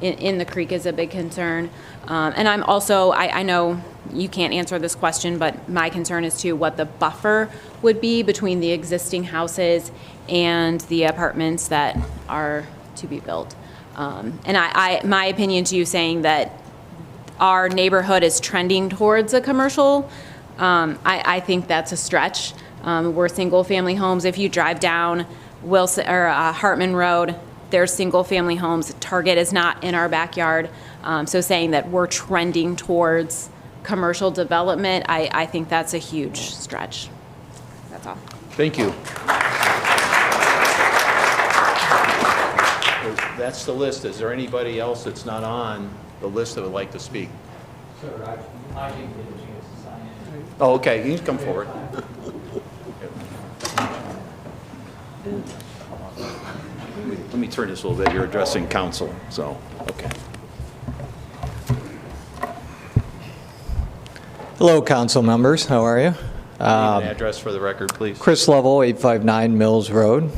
in the creek is a big concern. And I'm also, I know you can't answer this question, but my concern is too what the buffer would be between the existing houses and the apartments that are to be built. And my opinion to you saying that our neighborhood is trending towards a commercial, I think that's a stretch. We're single-family homes. If you drive down Wilson or Hartman Road, there's single-family homes. Target is not in our backyard. So saying that we're trending towards commercial development, I think that's a huge stretch. That's all. Thank you. That's the list. Is there anybody else that's not on the list that would like to speak? Sir, I didn't get a chance to sign in. Oh, okay, you can come forward. Let me turn this a little bit. You're addressing council, so, okay. Hello, council members. How are you? Name and address for the record, please. Chris Lovell, 859 Mills Road.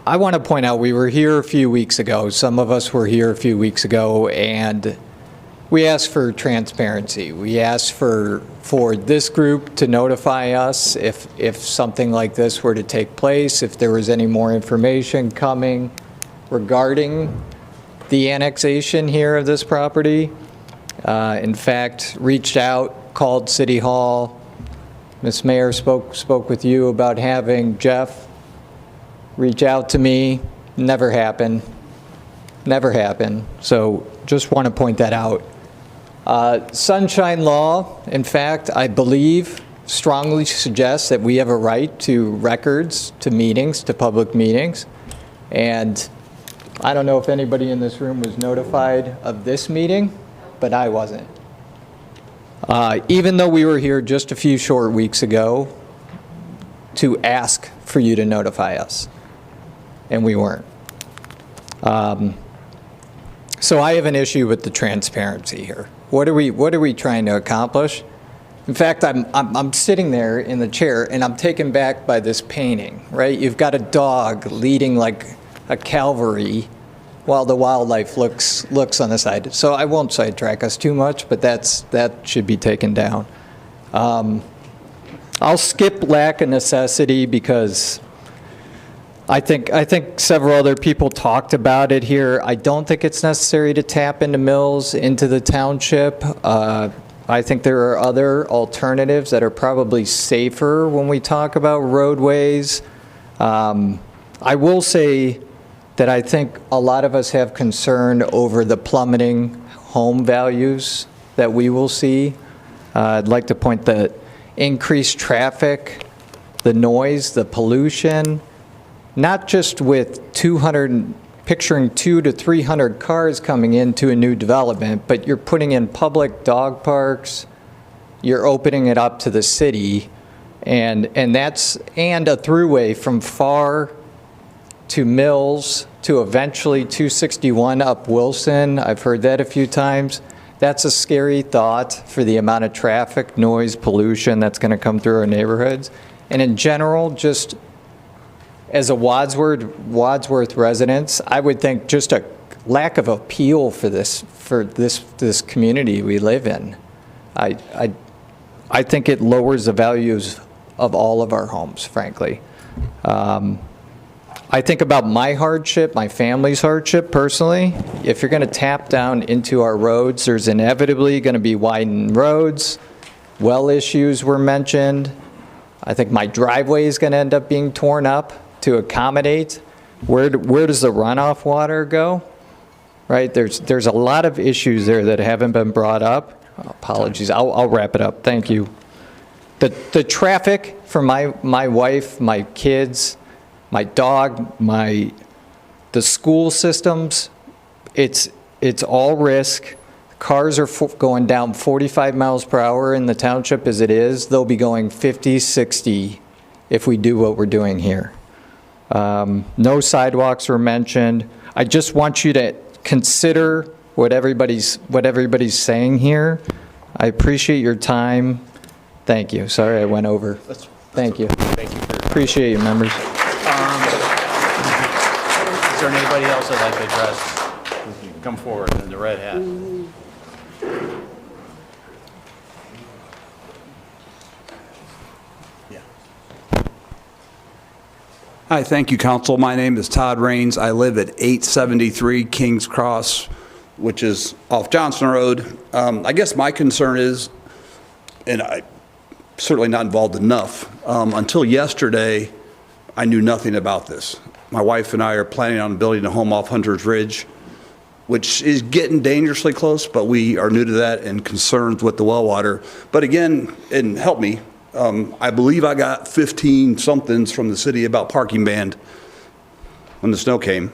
I want to point out we were here a few weeks ago. Some of us were here a few weeks ago, and we asked for transparency. We asked for this group to notify us if something like this were to take place, if there was any more information coming regarding the annexation here of this property. In fact, reached out, called City Hall. Ms. Mayor spoke with you about having Jeff reach out to me. Never happened. Never happened. So just want to point that out. Sunshine Law, in fact, I believe, strongly suggests that we have a right to records, to meetings, to public meetings. And I don't know if anybody in this room was notified of this meeting, but I wasn't. Even though we were here just a few short weeks ago to ask for you to notify us, and we weren't. So I have an issue with the transparency here. What are we trying to accomplish? In fact, I'm sitting there in the chair and I'm taken back by this painting, right? You've got a dog leading like a cavalry while the wildlife looks on the side. So I won't sidetrack us too much, but that should be taken down. I'll skip lack of necessity because I think several other people talked about it here. I don't think it's necessary to tap into mills, into the township. I think there are other alternatives that are probably safer when we talk about roadways. I will say that I think a lot of us have concern over the plummeting home values that we will see. I'd like to point the increased traffic, the noise, the pollution, not just with picturing 200 to 300 cars coming into a new development, but you're putting in public dog parks, you're opening it up to the city, and a throughway from Far to Mills to eventually 261 up Wilson. I've heard that a few times. That's a scary thought for the amount of traffic, noise, pollution that's going to come through our neighborhoods. And in general, just as a Wadsworth resident, I would think just a lack of appeal for this community we live in. I think it lowers the values of all of our homes, frankly. I think about my hardship, my family's hardship personally. If you're going to tap down into our roads, there's inevitably going to be widened roads. Well issues were mentioned. I think my driveway is going to end up being torn up to accommodate. Where does the runoff water go? Right? There's a lot of issues there that haven't been brought up. Apologies. I'll wrap it up. Thank you. The traffic for my wife, my kids, my dog, the school systems, it's all risk. Cars are going down 45 miles per hour in the township as it is. They'll be going 50, 60 if we do what we're doing here. No sidewalks were mentioned. I just want you to consider what everybody's saying here. I appreciate your time. Thank you. Sorry I went over. Thank you. Thank you for your time. Appreciate you, members. Is there anybody else that'd like to address? Come forward in the red hat. Hi, thank you, Council. My name is Todd Raines. I live at 873 Kings Cross, which is off Johnson Road. I guess my concern is, and I'm certainly not involved enough, until yesterday, I knew nothing about this. My wife and I are planning on building a home off Hunter's Ridge, which is getting dangerously close, but we are new to that and concerned with the well water. But again, and help me, I believe I got 15 somethings from the city about parking ban when the snow came.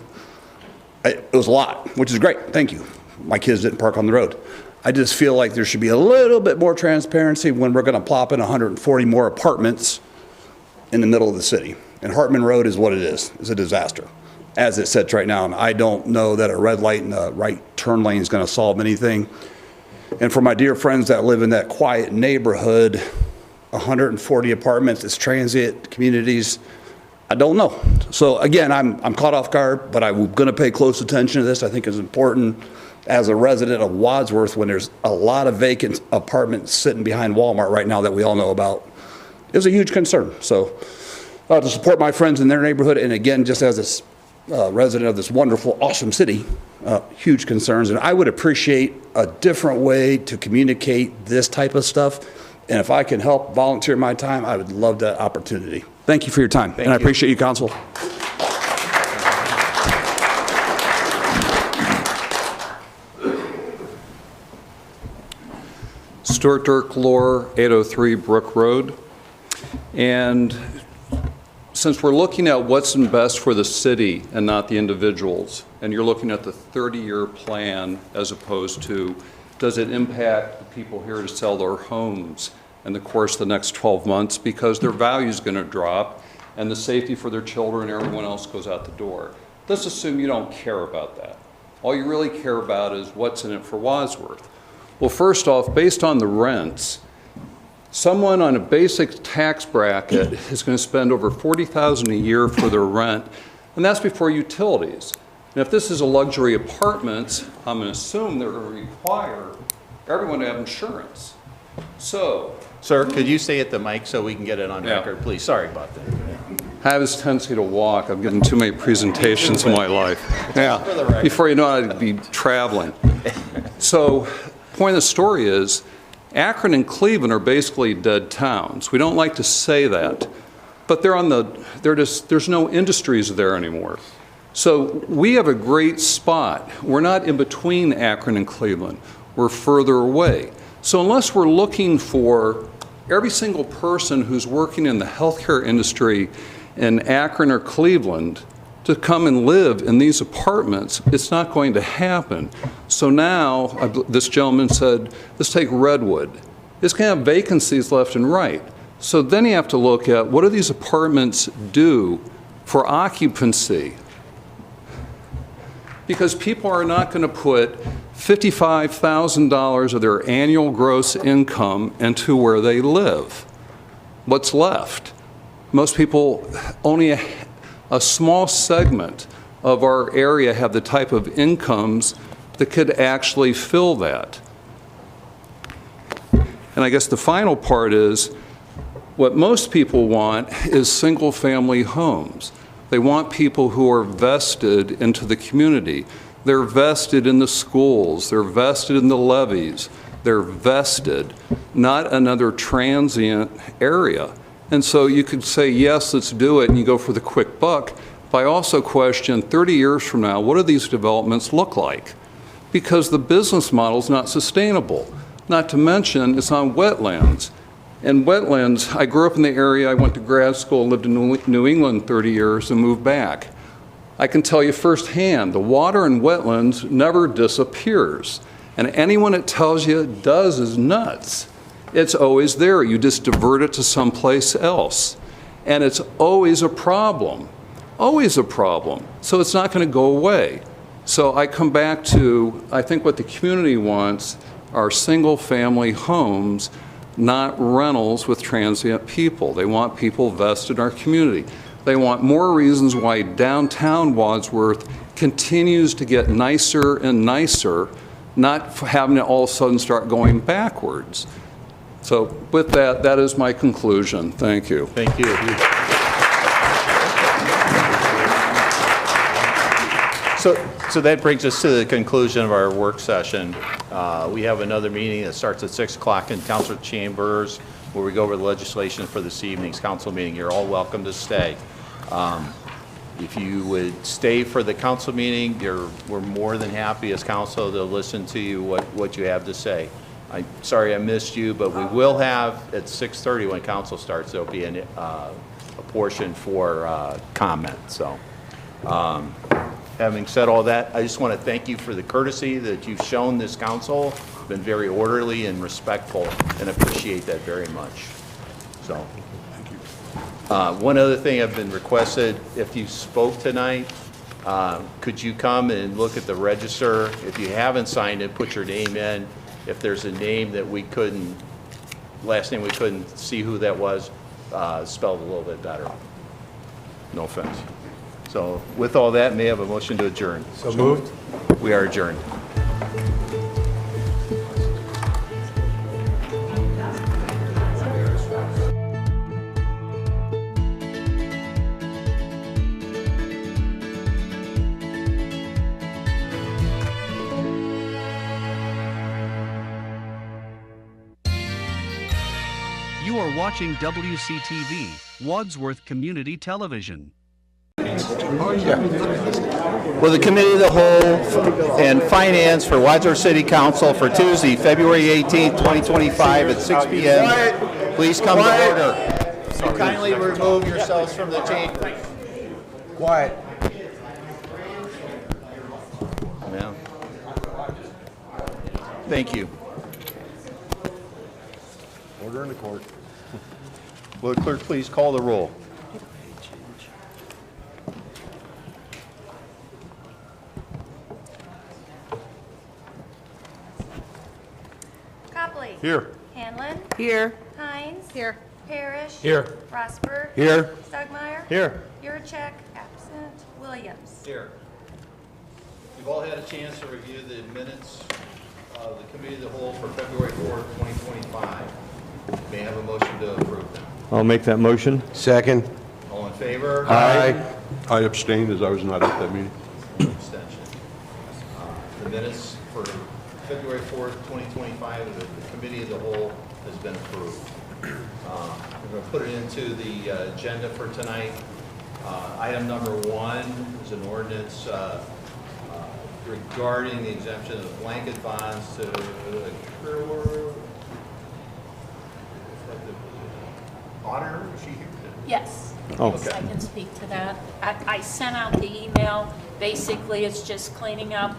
It was a lot, which is great. Thank you. My kids didn't park on the road. I just feel like there should be a little bit more transparency when we're going to plop in 140 more apartments in the middle of the city. And Hartman Road is what it is. It's a disaster, as it sits right now. And I don't know that a red light and a right turn lane is going to solve anything. And for my dear friends that live in that quiet neighborhood, 140 apartments, it's transient communities, I don't know. So again, I'm caught off guard, but I'm going to pay close attention to this. I think it's important as a resident of Wadsworth when there's a lot of vacant apartments sitting behind Walmart right now that we all know about. It's a huge concern. So to support my friends in their neighborhood, and again, just as a resident of this wonderful, awesome city, huge concerns. And I would appreciate a different way to communicate this type of stuff. And if I can help volunteer my time, I would love that opportunity. Thank you for your time. And I appreciate you, Council. Stuart Dirk Lohr, 803 Brook Road. And since we're looking at what's in best for the city and not the individuals, and you're looking at the 30-year plan as opposed to does it impact the people here to sell their homes in the course of the next 12 months because their value is going to drop and the safety for their children and everyone else goes out the door. Let's assume you don't care about that. All you really care about is what's in it for Wadsworth. Well, first off, based on the rents, someone on a basic tax bracket is going to spend over $40,000 a year for their rent, and that's before utilities. And if this is a luxury apartment, I'm going to assume they're going to require everyone to have insurance. So, Sir, could you stay at the mic so we can get it on Yeah. record, please? Sorry about that. I have this tendency to walk. I've given too many presentations in my life. Yeah. Before you know it, I'd be traveling. So, point of the story is, Akron and Cleveland are basically dead towns. We don't like to say that, but there's no industries there anymore. So we have a great spot. We're not in between Akron and Cleveland. We're further away. So unless we're looking for every single person who's working in the healthcare industry in Akron or Cleveland to come and live in these apartments, it's not going to happen. So now, this gentleman said, let's take Redwood. It's going to have vacancies left and right. So then you have to look at what do these apartments do for occupancy? Because people are not going to put $55,000 of their annual gross income into where they live. What's left? Most people, only a small segment of our area have the type of incomes that could actually fill that. And I guess the final part is, what most people want is single-family homes. They want people who are vested into the community. They're vested in the schools. They're vested in the levees. They're vested, not another transient area. And so you could say, yes, let's do it, and you go for the quick buck. But I also question, 30 years from now, what do these developments look like? Because the business model is not sustainable. Not to mention, it's on wetlands. And wetlands, I grew up in the area, I went to grad school, lived in New England 30 years and moved back. I can tell you firsthand, the water in wetlands never disappears. And anyone that tells you it does is nuts. It's always there. You just divert it to someplace else. And it's always a problem. Always a problem. So it's not going to go away. So I come back to, I think what the community wants are single-family homes, not rentals with transient people. They want people vested in our community. They want more reasons why downtown Wadsworth continues to get nicer and nicer, not having it all of a sudden start going backwards. So with that, that is my conclusion. Thank you. Thank you. So that brings us to the conclusion of our work session. We have another meeting that starts at 6 o'clock in council chambers where we go over the legislation for this evening's council meeting. You're all welcome to stay. If you would stay for the council meeting, we're more than happy as council to listen to you, what you have to say. I'm sorry I missed you, but we will have at 6:30 when council starts, there'll be a portion for comment. So. Having said all that, I just want to thank you for the courtesy that you've shown this council. Been very orderly and respectful, and appreciate that very much. So, one other thing I've been requested, if you spoke tonight, could you come and look at the register? If you haven't signed it, put your name in. If there's a name that we couldn't, last name we couldn't see who that was, spelled a little bit better. No offense. So with all that, may I have a motion to adjourn? So moved. We are adjourned. You are watching WCTV, Wadsworth Community Television. Will the Committee of the Whole and Finance for Wadsworth City Council for Tuesday, February 18th, 2025 at 6 p.m. Please come to order. Kindly remove yourselves from the chamber. Quiet. Yeah. Thank you. Order in the court. Will the clerk please call the roll? Copley. Here. Hanlon. Here. Hines. Here. Parrish. Here. Rosberg. Here. Stugmeyer. Here. Yurcheck. Absent. Williams. Here. You've all had a chance to review the minutes of the Committee of the Whole for February 4th, 2025. May I have a motion to approve them? I'll make that motion. Second. All in favor? Aye. I abstained as I was not at that meeting. Abstention. The minutes for February 4th, 2025 of the Committee of the Whole has been approved. We're going to put it into the agenda for tonight. Item number 1 is an ordinance regarding the exemption of blanket bonds to accrue. Auditor, is she here? Yes. Oh. Yes, I can speak to that. I sent out the email. Basically, it's just cleaning up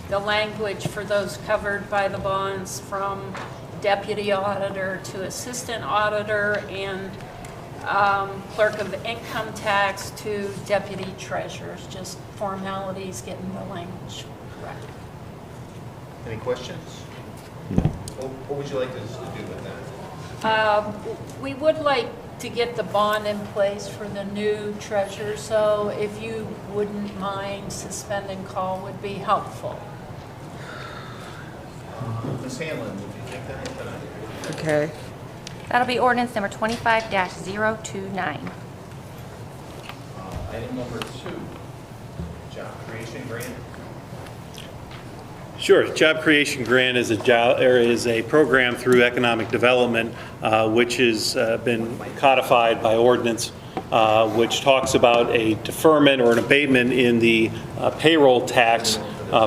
the language for those covered by the bonds from deputy auditor to assistant auditor and clerk of income tax to deputy treasurers. Just formalities, getting the language correct. Any questions? No. What would you like us to do with that? We would like to get the bond in place for the new treasurer, so if you wouldn't mind, suspending call would be helpful. Ms. Hanlon, would you take that in tonight? Okay. That'll be ordinance number 25-029. Item number 2, job creation grant. Sure. Job Creation Grant is a program through economic development, which has been codified by ordinance, which talks about a deferment or an abatement in the payroll tax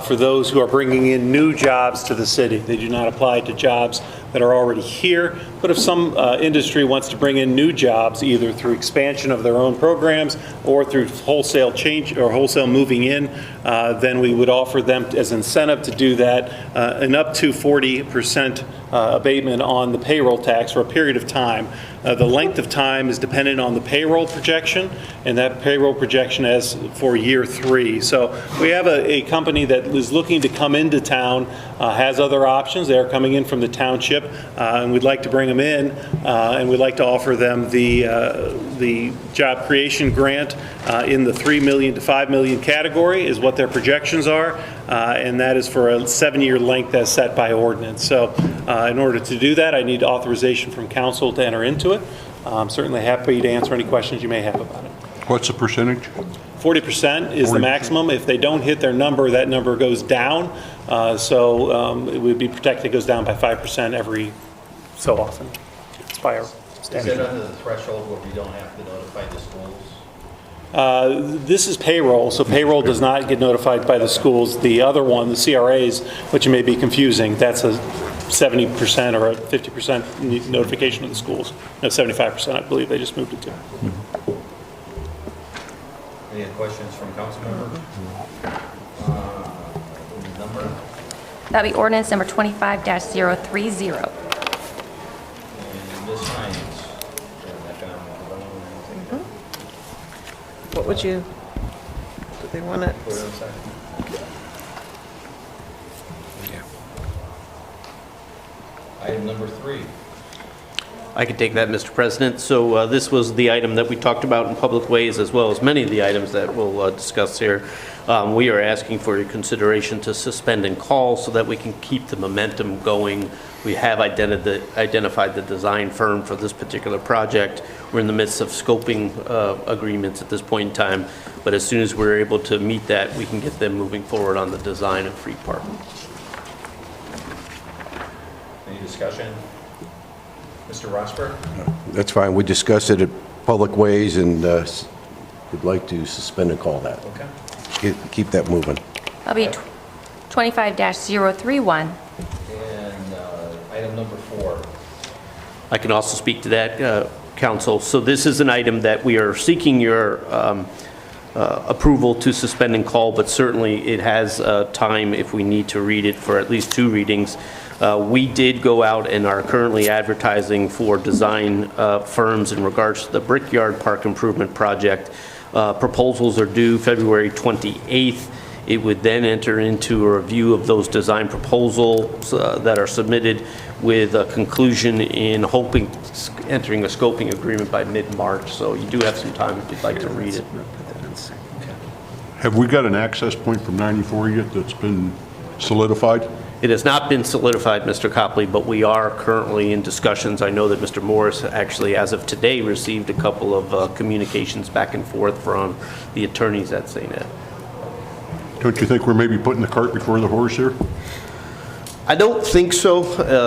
for those who are bringing in new jobs to the city. They do not apply to jobs that are already here, but if some industry wants to bring in new jobs, either through expansion of their own programs or through wholesale change or wholesale moving in, then we would offer them as incentive to do that an up to 40% abatement on the payroll tax for a period of time. The length of time is dependent on the payroll projection, and that payroll projection is for year 3. So we have a company that is looking to come into town, has other options. They are coming in from the township, and we'd like to bring them in, and we'd like to offer them the job creation grant in the $3 million to $5 million category is what their projections are, and that is for a 7-year length as set by ordinance. So in order to do that, I need authorization from council to enter into it. I'm certainly happy to answer any questions you may have about it. What's the percentage? 40% is the maximum. If they don't hit their number, that number goes down. So it would be protected, it goes down by 5% every so often. It's by our Is statute. it under the threshold where we don't have to notify the schools? This is payroll, so payroll does not get notified by the schools. The other one, the CRAs, which may be confusing, that's a 70% or a 50% notification of the schools. No, 75%, I believe they just moved it to. Any questions from council members? Number? That'll be ordinance number 25-030. And Ms. Hines, economic development. What would you, do they want it? Put it on second. Item number 3. I could take that, Mr. President. So this was the item that we talked about in public ways, as well as many of the items that we'll discuss here. We are asking for your consideration to suspend and call so that we can keep the momentum going. We have identified the design firm for this particular project. We're in the midst of scoping agreements at this point in time, but as soon as we're able to meet that, we can get them moving forward on the design of Free Park. Any discussion? Mr. Rosberg? That's fine. We discussed it at Public Ways and would like to suspend and call that. Okay. Keep that moving. That'll be 25-031. And item number 4. I can also speak to that, Council. So this is an item that we are seeking your approval to suspend and call, but certainly it has time if we need to read it for at least 2 readings. We did go out and are currently advertising for design firms in regards to the Brickyard Park Improvement Project. Proposals are due February 28th. It would then enter into a review of those design proposals that are submitted with a conclusion in entering a scoping agreement by mid-March. So you do have some time if you'd like to read it. Have we got an access point from 94 yet that's been solidified? It has not been solidified, Mr. Copley, but we are currently in discussions. I know that Mr. Morris actually, as of today, received a couple of communications back and forth from the attorneys at St. Ed. Don't you think we're maybe putting the cart before the horse here? I don't think so.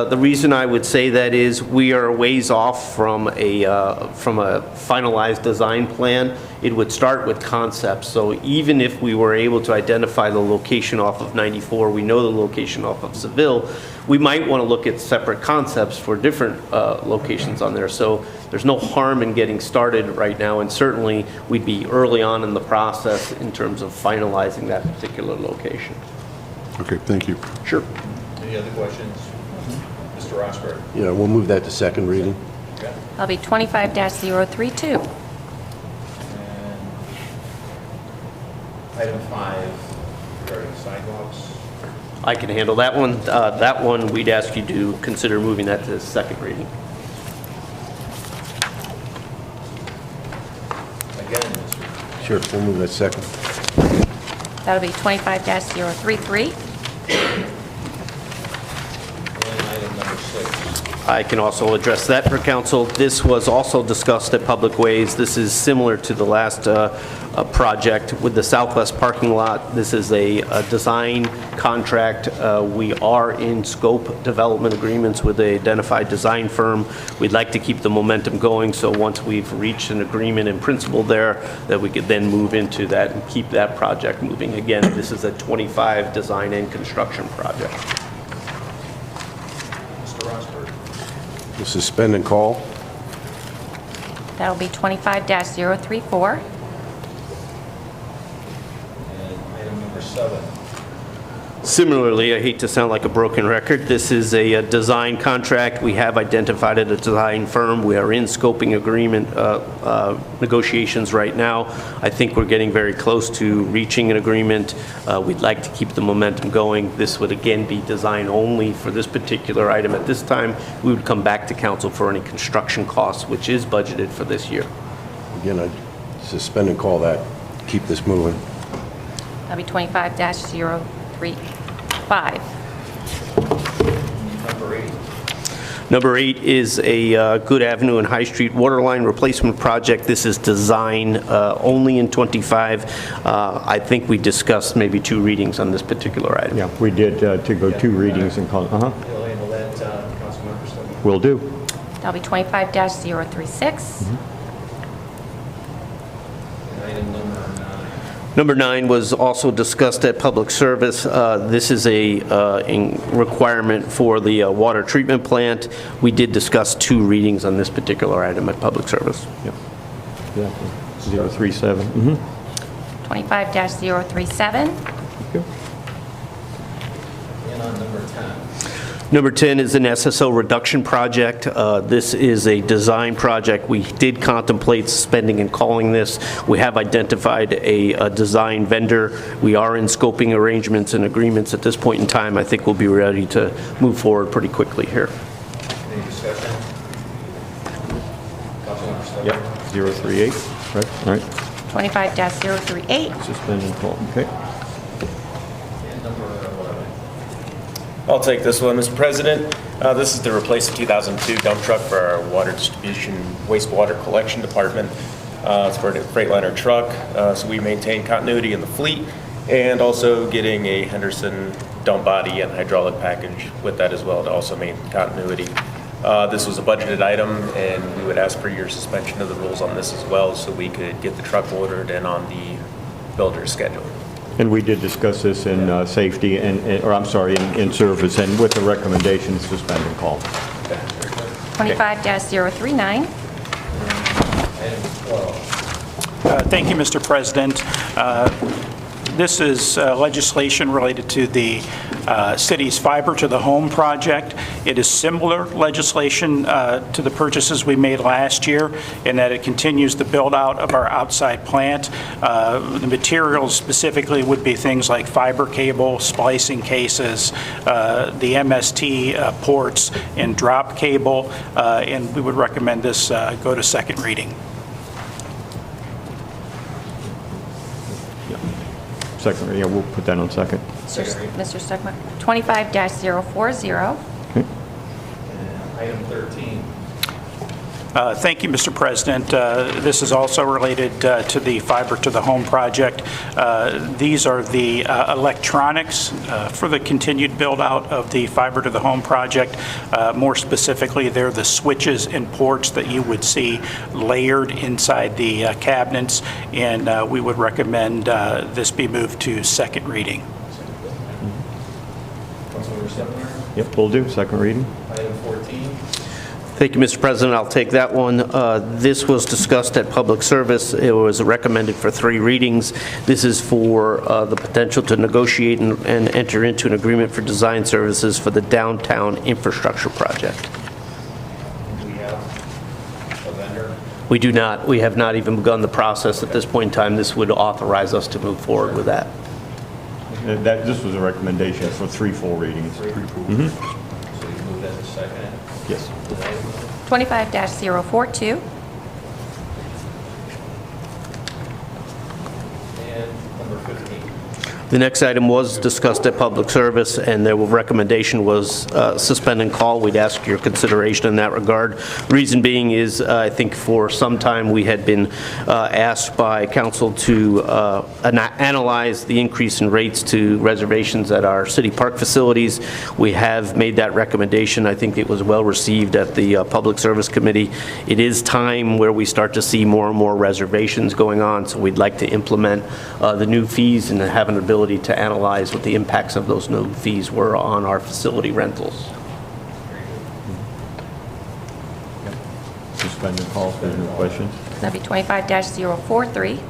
The reason I would say that is we are a ways off from a finalized design plan. It would start with concepts. So even if we were able to identify the location off of 94, we know the location off of Seville, we might want to look at separate concepts for different locations on there. So there's no harm in getting started right now, and certainly we'd be early on in the process in terms of finalizing that particular location. Okay, thank you. Sure. Any other questions? Mr. Rosberg? Yeah, we'll move that to second reading. That'll be 25-032. Item 5, regarding sidewalks. I can handle that one. That one, we'd ask you to consider moving that to second reading. Again, Mr. Sure, we'll move that second. That'll be 25-033. And item number 6. I can also address that for council. This was also discussed at Public Ways. This is similar to the last project with the southwest parking lot. This is a design contract. We are in scope development agreements with the identified design firm. We'd like to keep the momentum going, so once we've reached an agreement in principle there, that we could then move into that and keep that project moving. Again, this is a 25 design and construction project. Mr. Rosberg? We'll suspend and call. That'll be 25-034. And item number 7. Similarly, I hate to sound like a broken record, this is a design contract. We have identified a design firm. We are in scoping agreement negotiations right now. I think we're getting very close to reaching an agreement. We'd like to keep the momentum going. This would again be design only for this particular item. At this time, we would come back to council for any construction costs, which is budgeted for this year. Again, I'd suspend and call that. Keep this moving. That'll be 25-035. Number 8. Number 8 is a Good Avenue and High Street waterline replacement project. This is design only in 25. I think we discussed maybe 2 readings on this particular item. Yeah, we did to go 2 readings and call. You'll handle that, Councilmember Stubbs? Will do. That'll be 25-036. And item number 9. Number 9 was also discussed at Public Service. This is a requirement for the water treatment plant. We did discuss 2 readings on this particular item at Public Service. Yep. Yeah. 037. 25-037. And on number 10. Number 10 is an SSO reduction project. This is a design project. We did contemplate suspending and calling this. We have identified a design vendor. We are in scoping arrangements and agreements at this point in time. I think we'll be ready to move forward pretty quickly here. Any discussion? Councilmember Stubbs? Yep. 038. Right. All right. 25-038. Suspend and call. Okay. And number 11. I'll take this one, Mr. President. This is to replace the 2002 dump truck for our water distribution wastewater collection department. It's for a Freightliner truck, so we maintain continuity in the fleet and also getting a Henderson dump body and hydraulic package with that as well to also maintain continuity. This was a budgeted item, and we would ask for your suspension of the rules on this as well so we could get the truck ordered and on the builder's schedule. And we did discuss this in safety or I'm sorry, in service, and with the recommendation to suspend and call. 25-039. Item 12. Thank you, Mr. President. This is legislation related to the city's fiber to the home project. It is similar legislation to the purchases we made last year in that it continues the build out of our outside plant. The materials specifically would be things like fiber cable, splicing cases, the MST ports, and drop cable, and we would recommend this go to second reading. Second, yeah, we'll put that on second. Mr. Stuckmeyer. 25-040. Item 13. Thank you, Mr. President. This is also related to the fiber to the home project. These are the electronics for the continued build out of the fiber to the home project. More specifically, they're the switches and ports that you would see layered inside the cabinets, and we would recommend this be moved to second reading. Councilmember Steppenwolf. Yep, will do, second reading. Item 14. Thank you, Mr. President. I'll take that one. This was discussed at Public Service. It was recommended for 3 readings. This is for the potential to negotiate and enter into an agreement for design services for the downtown infrastructure project. Do we have a vendor? We do not. We have not even begun the process at this point in time. This would authorize us to move forward with that. This was a recommendation for 3 full readings. 3 full. So you move that to second? Yes. 25-042. And number 15. The next item was discussed at Public Service, and their recommendation was suspend and call. We'd ask your consideration in that regard. Reason being is, I think for some time we had been asked by council to analyze the increase in rates to reservations at our city park facilities. We have made that recommendation. I think it was well received at the Public Service Committee. It is time where we start to see more and more reservations going on, so we'd like to implement the new fees and have an ability to analyze what the impacts of those new fees were on our facility rentals. Suspend and call, if there's no questions. That'd be 25-043. Okay,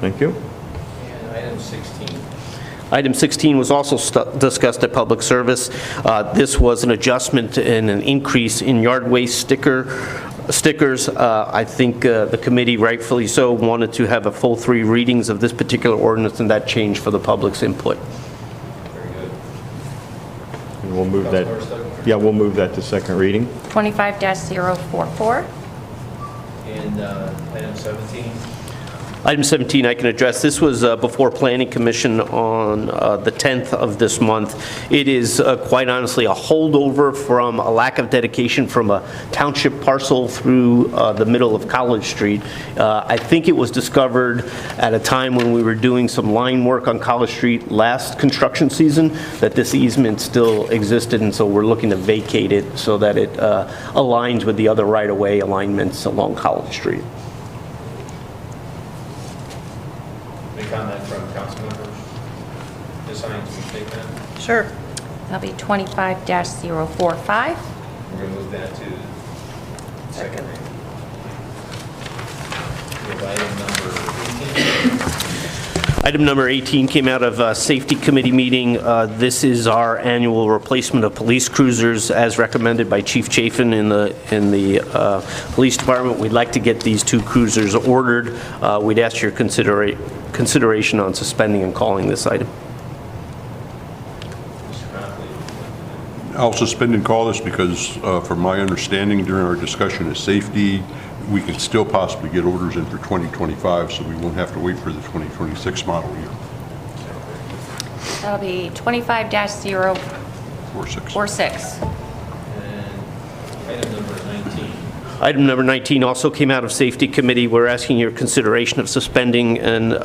thank you. And item 16. Item 16 was also discussed at Public Service. This was an adjustment and an increase in yard waste stickers. I think the committee, rightfully so, wanted to have a full 3 readings of this particular ordinance, and that changed for the public's input. Very good. And we'll move that. Councilmember Steppenwolf. Yeah, we'll move that to second reading. 25-044. And item 17. Item 17 I can address. This was before Planning Commission on the 10th of this month. It is quite honestly a holdover from a lack of dedication from a township parcel through the middle of College Street. I think it was discovered at a time when we were doing some line work on College Street last construction season that this easement still existed, and so we're looking to vacate it so that it aligns with the other right-of-way alignments along College Street. Any comment from council members? Ms. Hines, will you take that? Sure. That'll be 25-045. We're going to move that to second reading. We have item number 18. Item number 18 came out of Safety Committee meeting. This is our annual replacement of police cruisers as recommended by Chief Chafin in the police department. We'd like to get these 2 cruisers ordered. We'd ask your consideration on suspending and calling this item. I'll suspend and call this because, from my understanding during our discussion of safety, we can still possibly get orders in for 2025, so we won't have to wait for the 2026 model year. That'll be 25-046. And item number 19. Item number 19 also came out of Safety Committee. We're asking your consideration of suspending and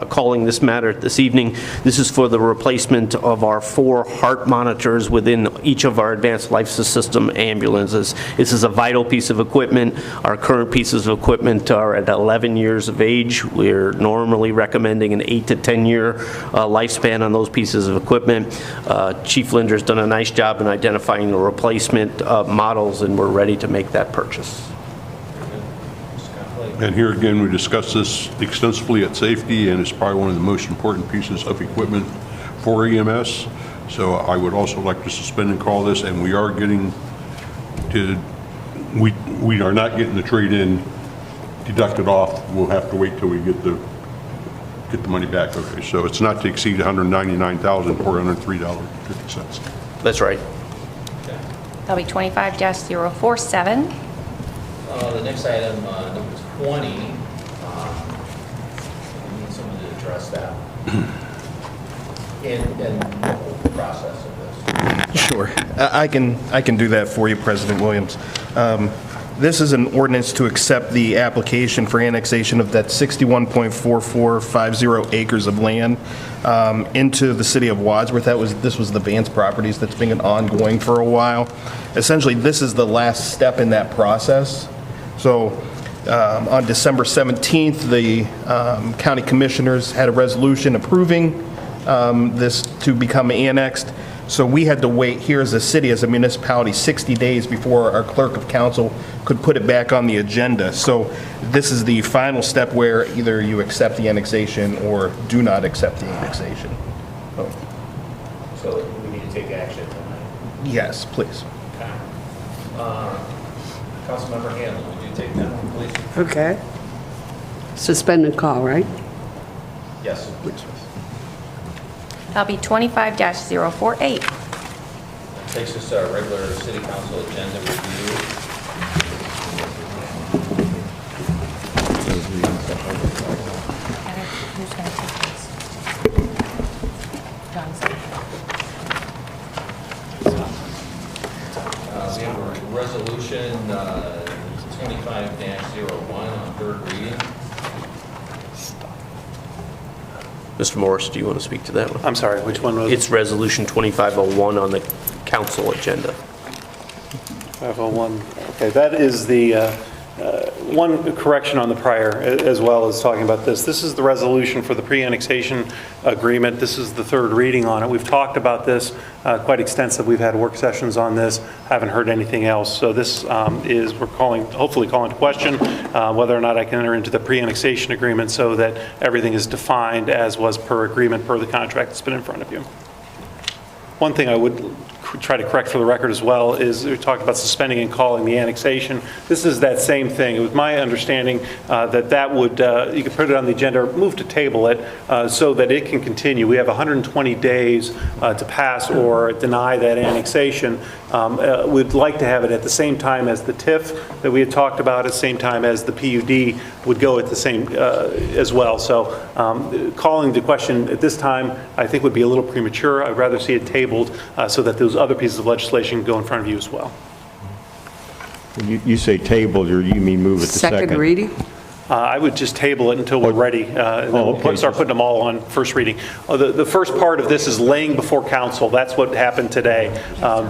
calling this matter this evening. This is for the replacement of our 4 heart monitors within each of our advanced life system ambulances. This is a vital piece of equipment. Our current pieces of equipment are at 11 years of age. We're normally recommending an 8 to 10 year lifespan on those pieces of equipment. Chief Linder's done a nice job in identifying the replacement models, and we're ready to make that purchase. And here again, we discussed this extensively at safety, and it's probably one of the most important pieces of equipment for EMS. So I would also like to suspend and call this, and we are getting to, we are not getting the trade-in deducted off. We'll have to wait till we get the money back. Okay, so it's not to exceed $199,403.50. That's right. That'll be 25-047. The next item, number 20, we need someone to address that. and the whole process of this? Sure. I can do that for you, President Williams. This is an ordinance to accept the application for annexation of that 61.4450 acres of land into the city of Wadsworth. This was the Vance Properties that's been ongoing for a while. Essentially, this is the last step in that process. So on December 17th, the county commissioners had a resolution approving this to become annexed. So we had to wait here as a city, as a municipality, 60 days before our clerk of council could put it back on the agenda. So this is the final step where either you accept the annexation or do not accept the annexation. So we need to take action tonight. Yes, please. Okay. Councilmember Hanlon, would you take that one, please? Okay. Suspend and call, right? Yes. That'll be 25-048. Takes us to our regular city council agenda review. Who's going to take this? John's. We have a resolution 25-01 on third reading. Mr. Morris, do you want to speak to that one? I'm sorry, which one was it? It's Resolution 2501 on the council agenda. 501. Okay, that is the one correction on the prior, as well as talking about this. This is the resolution for the pre-annexation agreement. This is the third reading on it. We've talked about this quite extensive. We've had work sessions on this. Haven't heard anything else. So this is, we're hopefully calling to question whether or not I can enter into the pre-annexation agreement so that everything is defined as was per agreement, per the contract that's been in front of you. One thing I would try to correct for the record as well is we talked about suspending and calling the annexation. This is that same thing. It was my understanding that would, you could put it on the agenda, move to table it so that it can continue. We have 120 days to pass or deny that annexation. We'd like to have it at the same time as the TIF that we had talked about, at the same time as the PUD would go at the same as well. So calling the question at this time I think would be a little premature. I'd rather see it tabled so that those other pieces of legislation go in front of you as well. When you say tabled, or you mean move it to second? Second reading? I would just table it until we're ready, and then we'll start putting them all on first reading. The first part of this is laying before council. That's what happened today.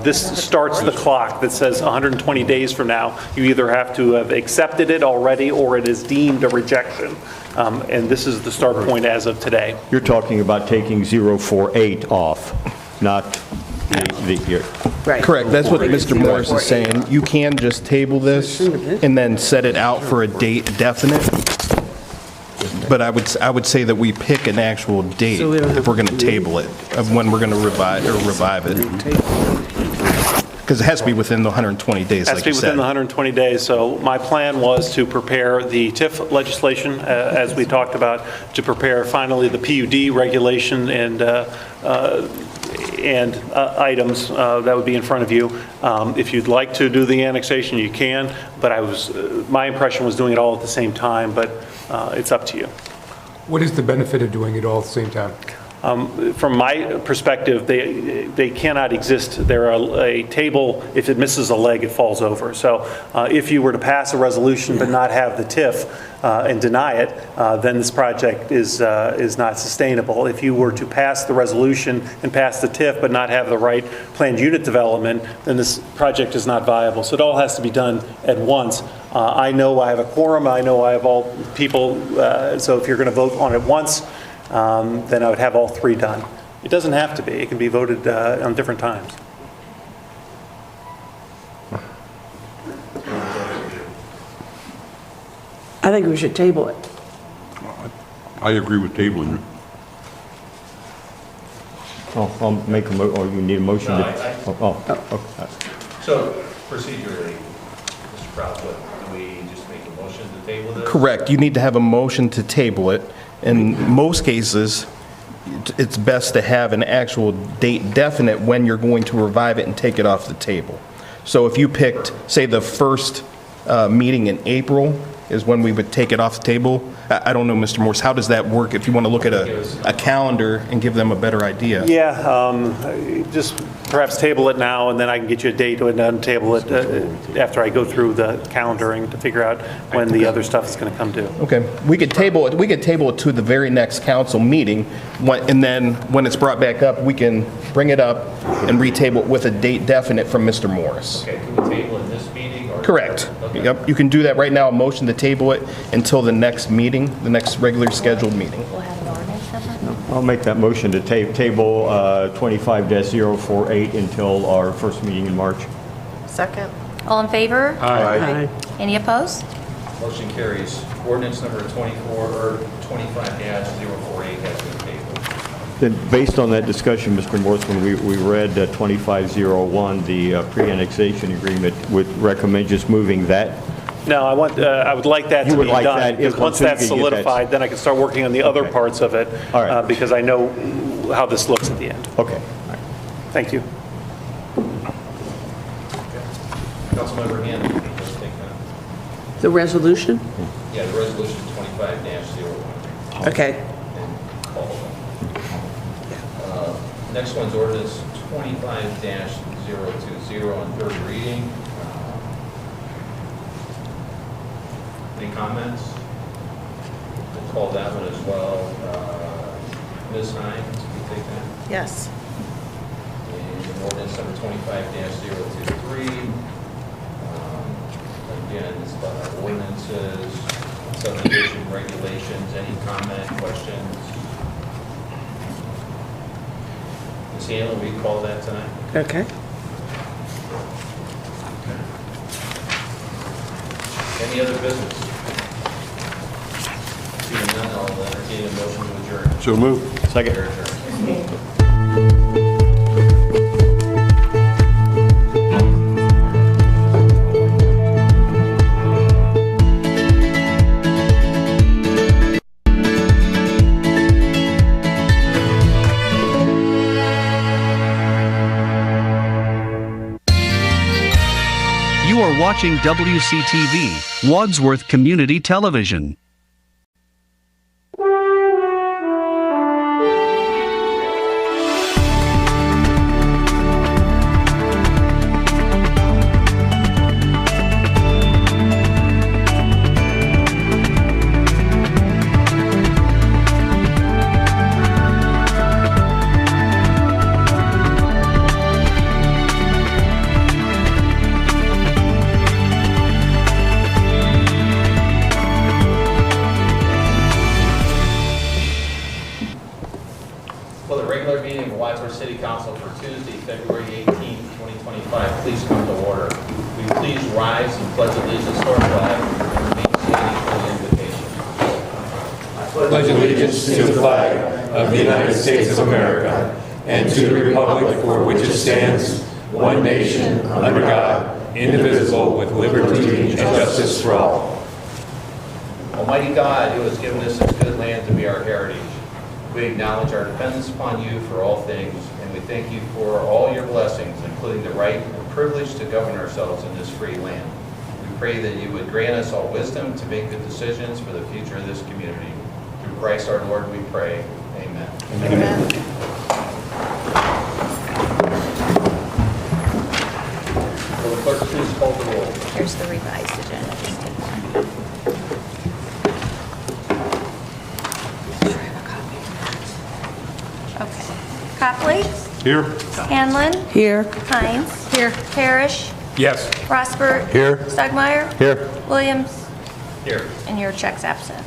This starts the clock that says 120 days from now, you either have to have accepted it already or it is deemed a rejection. And this is the start point as of today. You're talking about taking 048 off, not the Right. Correct. That's what Mr. Morris is saying. You can just table this and then set it out for a date definite. But I would say that we pick an actual date if we're going to table it, of when we're going to revive it. Because it has to be within the 120 days, like you said. Has to be within the 120 days. So my plan was to prepare the TIF legislation, as we talked about, to prepare finally the PUD regulation and items that would be in front of you. If you'd like to do the annexation, you can, but my impression was doing it all at the same time, but it's up to you. What is the benefit of doing it all at the same time? From my perspective, they cannot exist. They're a table, if it misses a leg, it falls over. So if you were to pass a resolution but not have the TIF and deny it, then this project is not sustainable. If you were to pass the resolution and pass the TIF but not have the right planned unit development, then this project is not viable. So it all has to be done at once. I know I have a quorum. I know I have all people. So if you're going to vote on it once, then I would have all three done. It doesn't have to be. It can be voted on different times. I think we should table it. I agree with tabling it. I'll make a or you need a motion No, to... okay. So procedurally, Mr. Proudfoot, do we just make a motion to table this? Correct. You need to have a motion to table it. In most cases, it's best to have an actual date definite when you're going to revive it and take it off the table. So if you picked, say, the first meeting in April, is when we would take it off the table. I don't know, Mr. Morse, how does that work if you want to look at a calendar and give them a better idea? Yeah, just perhaps table it now, and then I can get you a date and then table it after I go through the calendaring to figure out when the other stuff is going to come due. Okay, we could table it to the very next council meeting, and then when it's brought back up, we can bring it up and retable it with a date definite from Mr. Morris. Okay, can we table in this meeting? Or Correct. Okay. Yep, you can do that right now, a motion to table it until the next meeting, the next regular scheduled meeting. We'll have an ordinance number? I'll make that motion to table 25-048 until our first meeting in March. Second. All in favor? Aye. Any opposed? Motion carries. Ordinance number 25-048 has been tabled. Then, based on that discussion, Mr. Morse, when we read 2501, the pre-annexation agreement, would recommend just moving that. No, I would like that to You would be like done, that, because once so you that's can get that- solidified, then I can start working on the other parts of it, All right. because I know how this looks at the end. Okay. Thank you. Councilmember Hannon, let's take that. The resolution? Yeah, the resolution 25-01. Okay. All of them. Next one's ordinance 25-020 on third reading. Any comments? We'll call that one as well. Ms. Hines, can you take that? Yes. And ordinance number 25-023. Again, it's about ordinances, subdivision regulations. Any comment, questions? Ms. Hanlon, will you call that tonight? Okay. Any other business? Seeing none, I'll entertain a motion to adjourn. So move. Second. We're adjourned. You are watching WCTV, Wadsworth Community Television. Well, the regular meeting of Wadsworth City Council for Tuesday, February 18, 2025, please come to order. Will you please rise and pledge allegiance to our flag and remain standing for the invitation? Pledge allegiance to the flag of the United States of America and to the republic for which it stands, one nation, under God, indivisible, with liberty and justice for all. Almighty God, who has given us this good land to be our heritage, we acknowledge our dependence upon you for all things, and we thank you for all your blessings, including the right and privilege to govern ourselves in this free land. We pray that you would grant us all wisdom to make good decisions for the future of this community. Through Christ our Lord we pray. Amen. Amen. Will the clerk please call the roll? Here's the revised agenda. Just take one. Okay. Copley? Here. Hanlon? Here. Hines? Here. Parrish? Yes. Rosbert? Here. Stugmeyer? Here. Williams? Here. And your check's absent.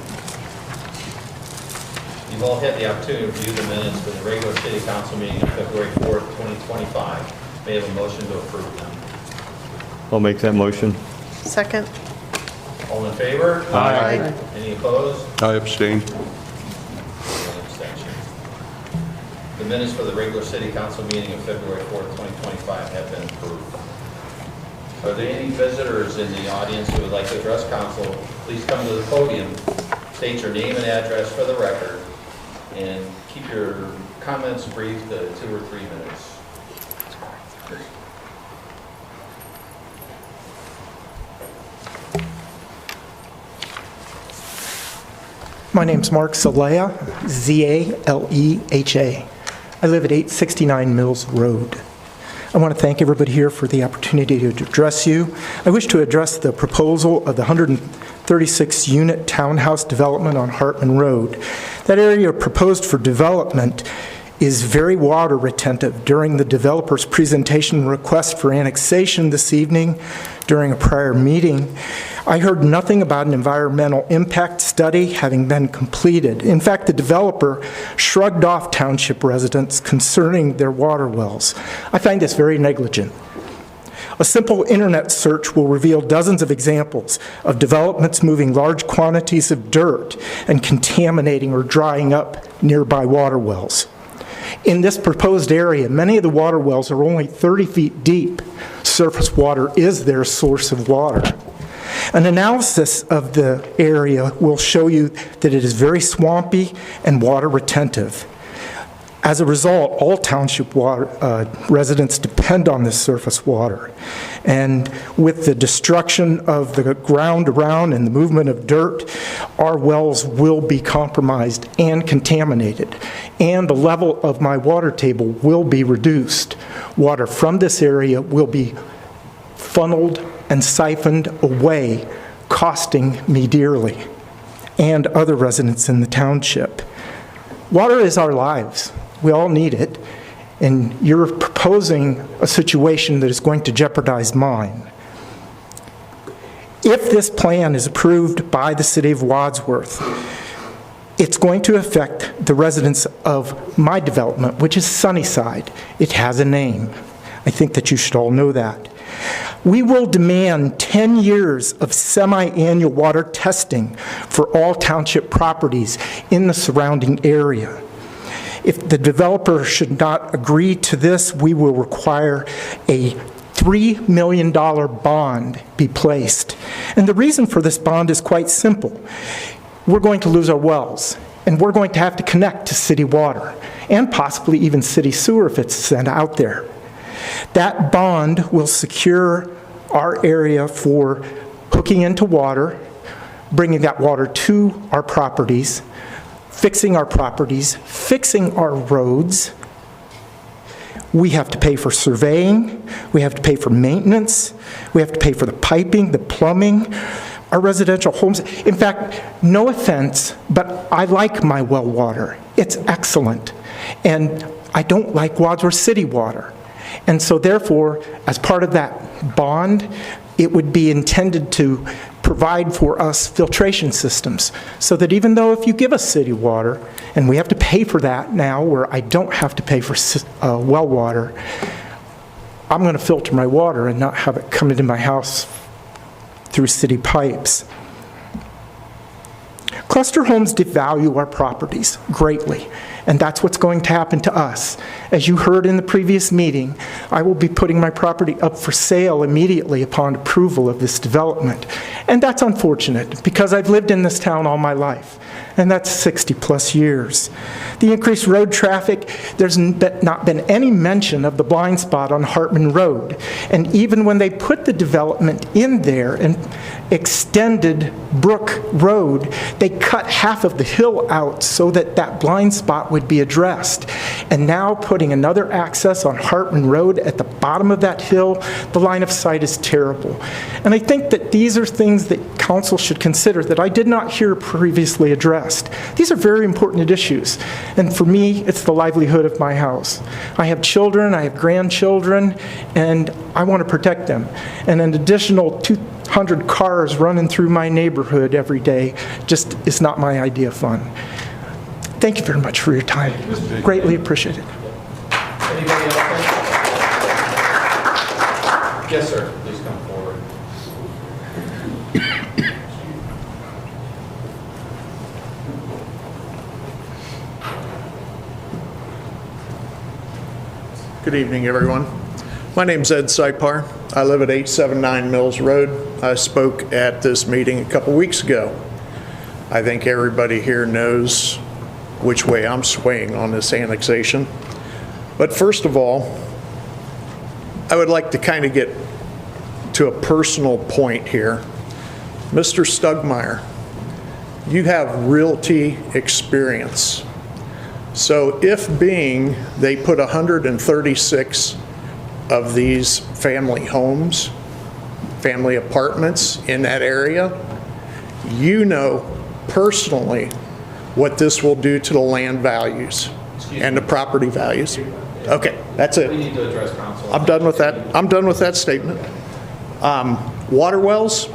You've all had the opportunity to review the minutes for the regular city council meeting of February 4th, 2025. May I have a motion to approve them? I'll make that motion. Second. All in favor? Aye. Any opposed? I abstain. One abstention. The minutes for the regular city council meeting of February 4th, 2025 have been approved. Are there any visitors in the audience who would like to address council? Please come to the podium, state your name and address for the record, and keep your comments brief to 2 or 3 minutes. My name's Mark Zaleha, Z-A-L-E-H-A. I live at 869 Mills Road. I want to thank everybody here for the opportunity to address you. I wish to address the proposal of the 136-unit townhouse development on Hartman Road. That area proposed for development is very water retentive. During the developer's presentation request for annexation this evening, during a prior meeting, I heard nothing about an environmental impact study having been completed. In fact, the developer shrugged off township residents concerning their water wells. I find this very negligent. A simple internet search will reveal dozens of examples of developments moving large quantities of dirt and contaminating or drying up nearby water wells. In this proposed area, many of the water wells are only 30 feet deep. Surface water is their source of water. An analysis of the area will show you that it is very swampy and water retentive. As a result, all township residents depend on this surface water. And with the destruction of the ground around and the movement of dirt, our wells will be compromised and contaminated. And the level of my water table will be reduced. Water from this area will be funneled and siphoned away, costing me dearly and other residents in the township. Water is our lives. We all need it, and you're proposing a situation that is going to jeopardize mine. If this plan is approved by the City of Wadsworth, it's going to affect the residents of my development, which is Sunnyside. It has a name. I think that you should all know that. We will demand 10 years of semi-annual water testing for all township properties in the surrounding area. If the developer should not agree to this, we will require a $3 million bond be placed. And the reason for this bond is quite simple. We're going to lose our wells, and we're going to have to connect to city water, and possibly even city sewer if it's sent out there. That bond will secure our area for hooking into water, bringing that water to our properties, fixing our properties, fixing our roads. We have to pay for surveying, we have to pay for maintenance, we have to pay for the piping, the plumbing, our residential homes. In fact, no offense, but I like my well water. It's excellent. And I don't like Wadsworth City water. And so therefore, as part of that bond, it would be intended to provide for us filtration systems so that even though if you give us city water, and we have to pay for that now where I don't have to pay for well water, I'm going to filter my water and not have it come into my house through city pipes. Cluster homes devalue our properties greatly, and that's what's going to happen to us. As you heard in the previous meeting, I will be putting my property up for sale immediately upon approval of this development. And that's unfortunate because I've lived in this town all my life, and that's 60+ years. The increased road traffic, there's not been any mention of the blind spot on Hartman Road. And even when they put the development in there and extended Brook Road, they cut half of the hill out so that that blind spot would be addressed. And now putting another access on Hartman Road at the bottom of that hill, the line of sight is terrible. And I think that these are things that council should consider that I did not hear previously addressed. These are very important issues. And for me, it's the livelihood of my house. I have children, I have grandchildren, and I want to protect them. And an additional 200 cars running through my neighborhood every day just is not my idea of fun. Thank you very much for your time. Greatly appreciated. Anybody else? Yes, sir. Please come forward. Good evening, everyone. My name's Ed Sipar. I live at 879 Mills Road. I spoke at this meeting a couple weeks ago. I think everybody here knows which way I'm swaying on this annexation. But first of all, I would like to kind of get to a personal point here. Mr. Stugmeyer, you have realty experience. So if being they put 136 of these family homes, family apartments in that area, you know personally what this will do to the land values and the property values. Okay, that's it. We need to address council. I'm done with that. I'm done with that statement. Water wells,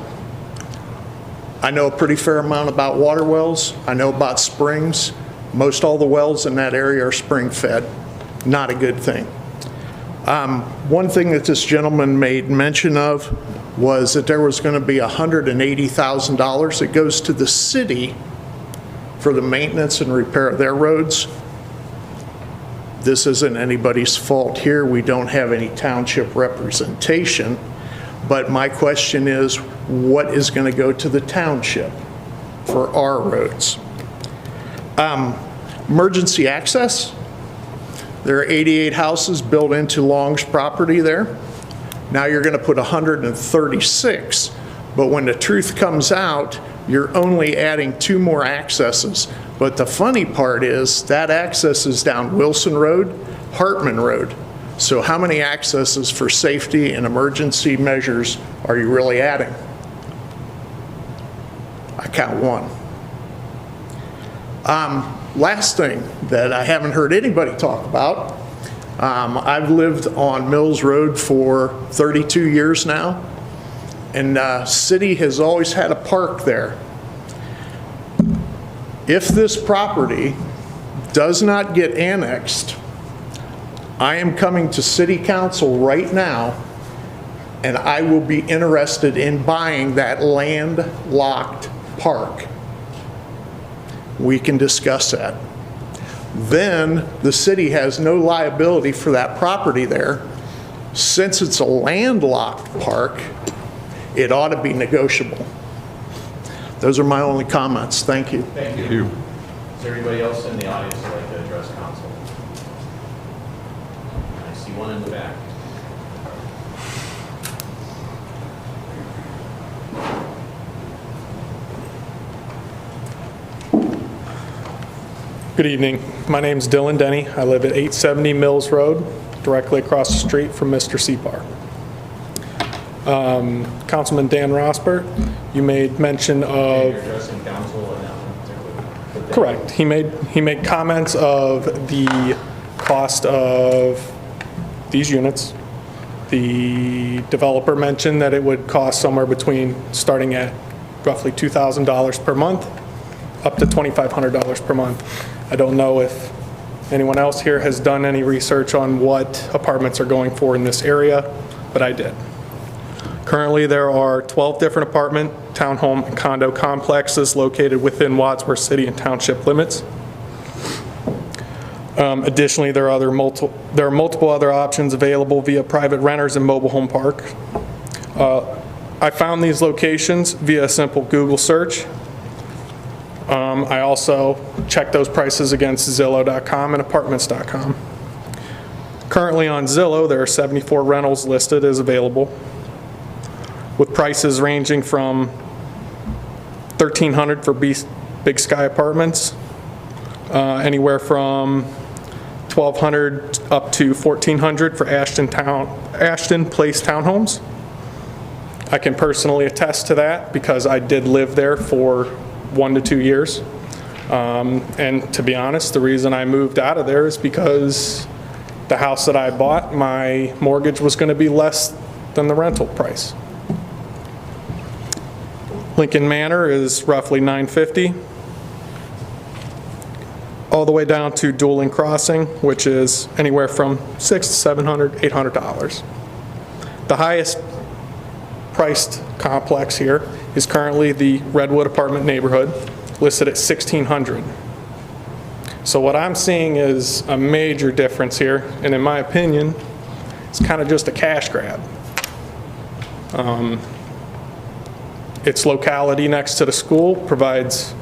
I know a pretty fair amount about water wells. I know about springs. Most all the wells in that area are spring fed. Not a good thing. One thing that this gentleman made mention of was that there was going to be $180,000 that goes to the city for the maintenance and repair of their roads. This isn't anybody's fault here. We don't have any township representation. But my question is, what is going to go to the township for our roads? Emergency access. There are 88 houses built into Long's property there. Now you're going to put 136, but when the truth comes out, you're only adding 2 more accesses. But the funny part is that access is down Wilson Road, Hartman Road. So how many accesses for safety and emergency measures are you really adding? I count 1. Last thing that I haven't heard anybody talk about, I've lived on Mills Road for 32 years now, and city has always had a park there. If this property does not get annexed, I am coming to city council right now, and I will be interested in buying that landlocked park. We can discuss that. Then the city has no liability for that property there. Since it's a landlocked park, it ought to be negotiable. Those are my only comments. Thank you. Thank you. Is there anybody else in the audience who'd like to address council? I see one in the back. Good evening. My name's Dylan Denny. I live at 870 Mills Road, directly across the street from Mr. Separ. Councilman Dan Rosbert, you made mention of... Addressing council and that one. Correct. He made comments of the cost of these units. The developer mentioned that it would cost somewhere between starting at roughly $2,000 per month up to $2,500 per month. I don't know if anyone else here has done any research on what apartments are going for in this area, but I did. Currently, there are 12 different apartment, townhome, and condo complexes located within Wadsworth City and Township limits. Additionally, there are multiple other options available via private renters and mobile home park. I found these locations via a simple Google search. I also checked those prices against Zillow.com and Apartments.com. Currently on Zillow, there are 74 rentals listed as available, with prices ranging from $1,300 for Big Sky Apartments, anywhere from $1,200 up to $1,400 for Ashton Place Townhomes. I can personally attest to that because I did live there for 1 to 2 years. And to be honest, the reason I moved out of there is because the house that I bought, my mortgage was going to be less than the rental price. Lincoln Manor is roughly $950, all the way down to Dueling Crossing, which is anywhere from $600 to $700, $800. The highest priced complex here is currently the Redwood apartment neighborhood, listed at $1,600. So what I'm seeing is a major difference here, and in my opinion, it's kind of just a cash grab. Its locality next to the school provides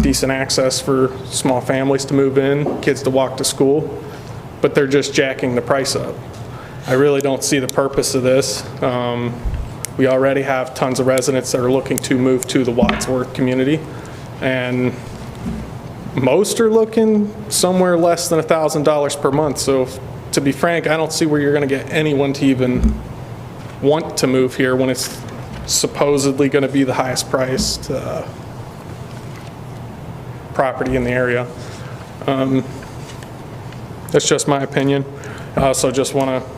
decent access for small families to move in, kids to walk to school, but they're just jacking the price up. I really don't see the purpose of this. We already have tons of residents that are looking to move to the Wadsworth community. And most are looking somewhere less than $1,000 per month. So to be frank, I don't see where you're going to get anyone to even want to move here when it's supposedly going to be the highest priced property in the area. That's just my opinion. I also just want to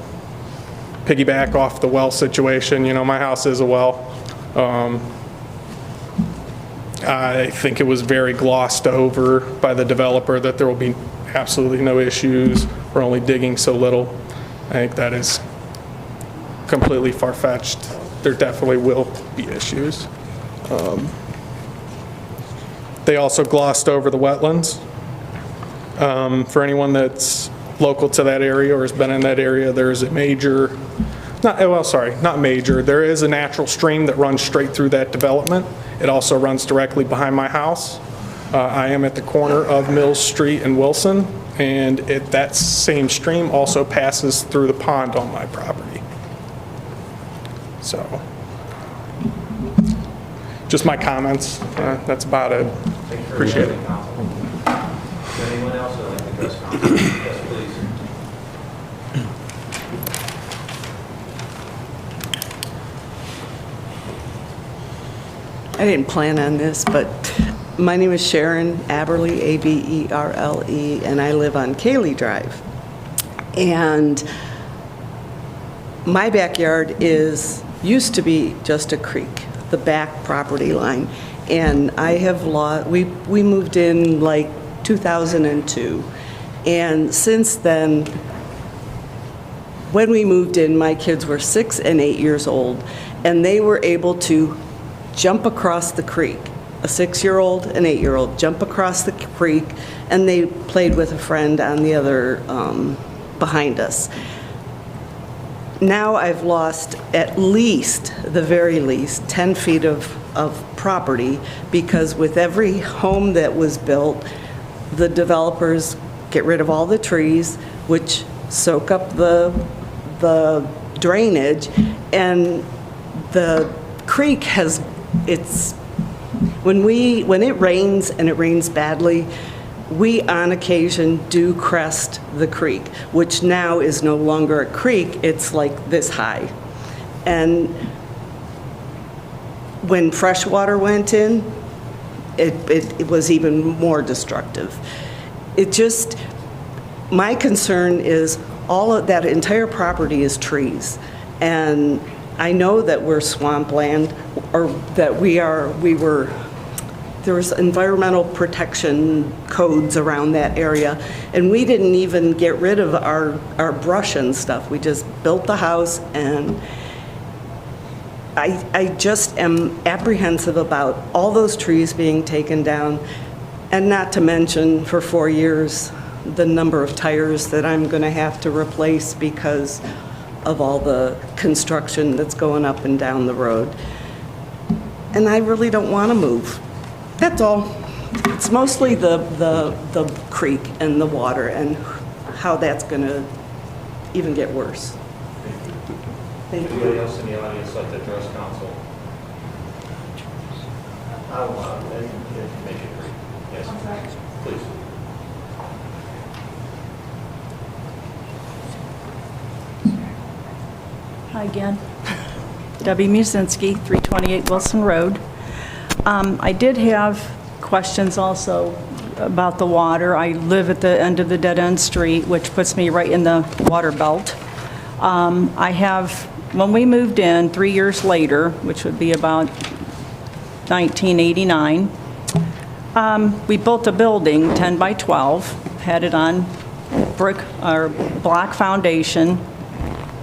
piggyback off the well situation. You know, my house is a well. I think it was very glossed over by the developer that there will be absolutely no issues. We're only digging so little. I think that is completely far-fetched. There definitely will be issues. They also glossed over the wetlands. For anyone that's local to that area or has been in that area, there is a major, not major, there is a natural stream that runs straight through that development. It also runs directly behind my house. I am at the corner of Mills Street and Wilson, and that same stream also passes through the pond on my property. So, just my comments. That's about it. Appreciate it. Anyone else would like to address council? Yes, please. I didn't plan on this, but my name is Sharon Aberle, A-B-E-R-L-E, and I live on Cayley Drive. And my backyard used to be just a creek, the back property line. And I have we moved in like 2002. And since then, when we moved in, my kids were 6 and 8 years old, and they were able to jump across the creek. A 6-year-old, an 8-year-old jump across the creek, and they played with a friend on the other, behind us. Now I've lost at least, the very least, 10 feet of property, because with every home that was built, the developers get rid of all the trees, which soak up the drainage, and the creek has, when it rains, and it rains badly, we on occasion do crest the creek, which now is no longer a creek, it's like this high. And when fresh water went in, it was even more destructive. My concern is all of that entire property is trees. And I know that we're swampland, or that there was environmental protection codes around that area, and we didn't even get rid of our brush and stuff. We just built the house, and I just am apprehensive about all those trees being taken down, and not to mention for 4 years the number of tires that I'm going to have to replace because of all the construction that's going up and down the road. And I really don't want to move. That's all. It's mostly the creek and the water and how that's going to even get worse. Thank you. Anybody else in the audience like to address council? I'll make it brief. Yes, please. Hi again. Debbie Musinski, 328 Wilson Road. I did have questions also about the water. I live at the end of the dead-end street, which puts me right in the water belt. When we moved in 3 years later, which would be about 1989, we built a building, 10 by 12, had it on brick or block foundation.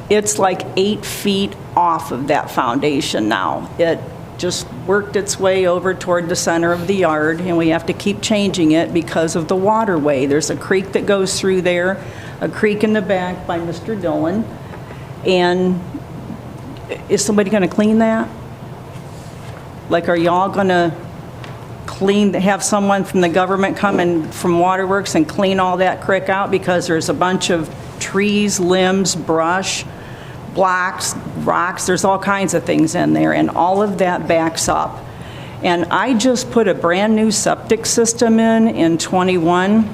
It's like 8 feet off of that foundation now. It just worked its way over toward the center of the yard, and we have to keep changing it because of the waterway. There's a creek that goes through there, a creek in the back by Mr. Dillon. And is somebody going to clean that? Like, are y'all going to have someone from the government come in from Waterworks and clean all that creek out? Because there's a bunch of trees, limbs, brush, blocks, rocks, there's all kinds of things in there, and all of that backs up. And I just put a brand-new septic system in 21.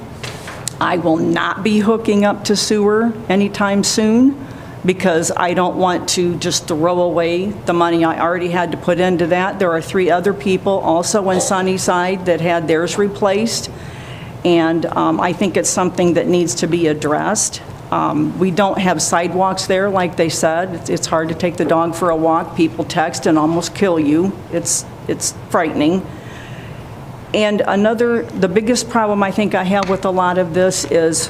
I will not be hooking up to sewer anytime soon because I don't want to just throw away the money I already had to put into that. There are 3 other people also in Sunnyside that had theirs replaced, and I think it's something that needs to be addressed. We don't have sidewalks there, like they said. It's hard to take the dog for a walk. People text and almost kill you. It's frightening. And the biggest problem I think I have with a lot of this is